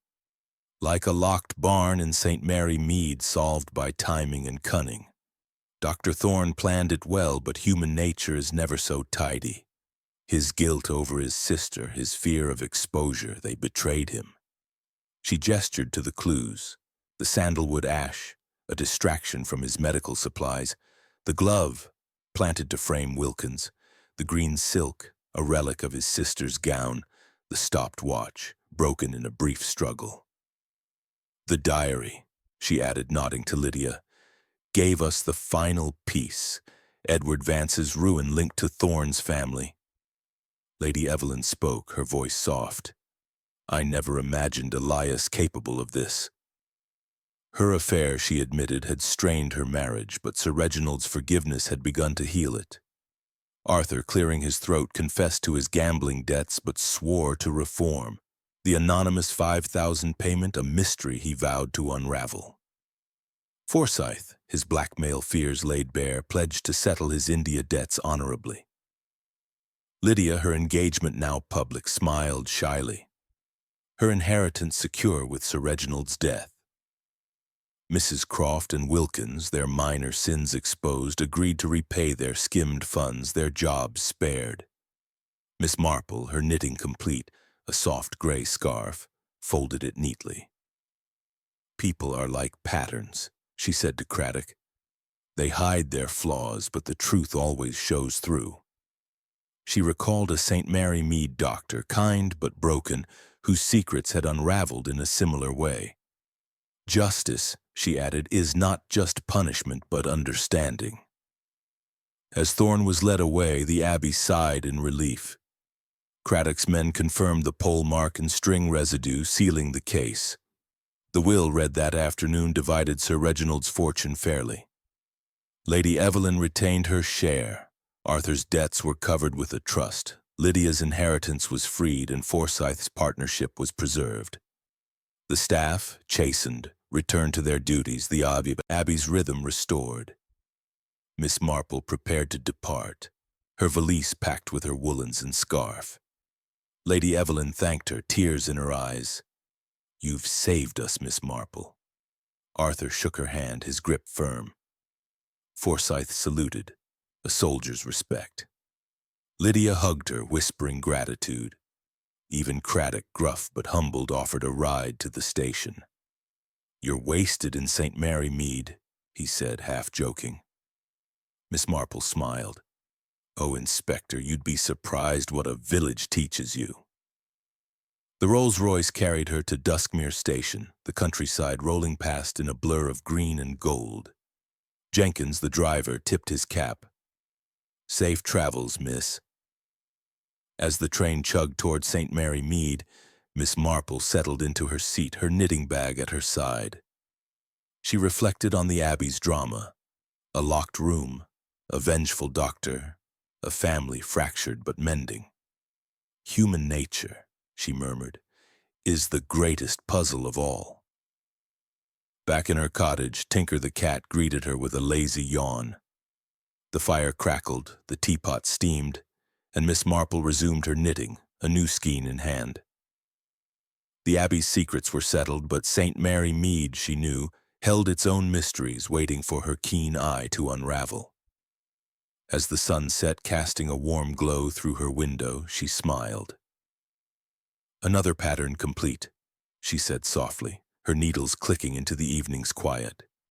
"Like a locked barn in St. Mary Mead, solved by timing and cunning. Dr. Thorne planned it well, but human nature is never so tidy. His guilt over his sister, his fear of exposure, they betrayed him." She gestured to the clues: the sandalwood ash, a distraction from his medical supplies; the glove, planted to frame Wilkins; the green silk, a relic of his sister's gown; the stopped watch, broken in a brief struggle. The diary, she added, nodding to Lydia, gave us the final piece. Edward Vance's ruin linked to Thorne's family. Lady Evelyn spoke, her voice soft. I never imagined Elias capable of this. Her affair, she admitted, had strained her marriage, but Sir Reginald's forgiveness had begun to heal it. Arthur, clearing his throat, confessed to his gambling debts but swore to reform. The anonymous 5,000 payment, a mystery he vowed to unravel. Forsyth, his blackmail fears laid bare, pledged to settle his India debts honorably. Lydia, her engagement now public, smiled shyly. Her inheritance secure with Sir Reginald's death. Mrs. Croft and Wilkins, their minor sins exposed, agreed to repay their skimmed funds, their jobs spared. Miss Marple, her knitting complete, a soft gray scarf, folded it neatly. People are like patterns, she said to Craddock. They hide their flaws, but the truth always shows through. She recalled a St. Mary Mead doctor, kind but broken, whose secrets had unraveled in a similar way. Justice, she added, is not just punishment but understanding. As Thorne was led away, the Abbey sighed in relief. Craddock's men confirmed the pole mark and string residue, sealing the case. The will read that afternoon divided Sir Reginald's fortune fairly. Lady Evelyn retained her share. Arthur's debts were covered with a trust. Lydia's inheritance was freed and Forsyth's partnership was preserved. The staff, chastened, returned to their duties, the Abbey's rhythm restored. Miss Marple prepared to depart, her valise packed with her woolens and scarf. Lady Evelyn thanked her, tears in her eyes. You've saved us, Miss Marple. Arthur shook her hand, his grip firm. Forsyth saluted, a soldier's respect. Lydia hugged her, whispering gratitude. Even Craddock, gruff but humbled, offered a ride to the station. You're wasted in St. Mary Mead, he said, half joking. Miss Marple smiled. Oh, Inspector, you'd be surprised what a village teaches you. The Rolls-Royce carried her to Duskmere Station, the countryside rolling past in a blur of green and gold. Jenkins, the driver, tipped his cap. Safe travels, miss. As the train chugged toward St. Mary Mead, Miss Marple settled into her seat, her knitting bag at her side. She reflected on the Abbey's drama, a locked room, a vengeful doctor, a family fractured but mending. Human nature, she murmured, is the greatest puzzle of all. Back in her cottage, Tinker the cat greeted her with a lazy yawn. The fire crackled, the teapot steamed, and Miss Marple resumed her knitting, a new skein in hand. The Abbey's secrets were settled, but St. Mary Mead, she knew, held its own mysteries waiting for her keen eye to unravel. As the sun set, casting a warm glow through her window, she smiled. Another pattern complete, she said softly, her needles clicking into the evening's quiet.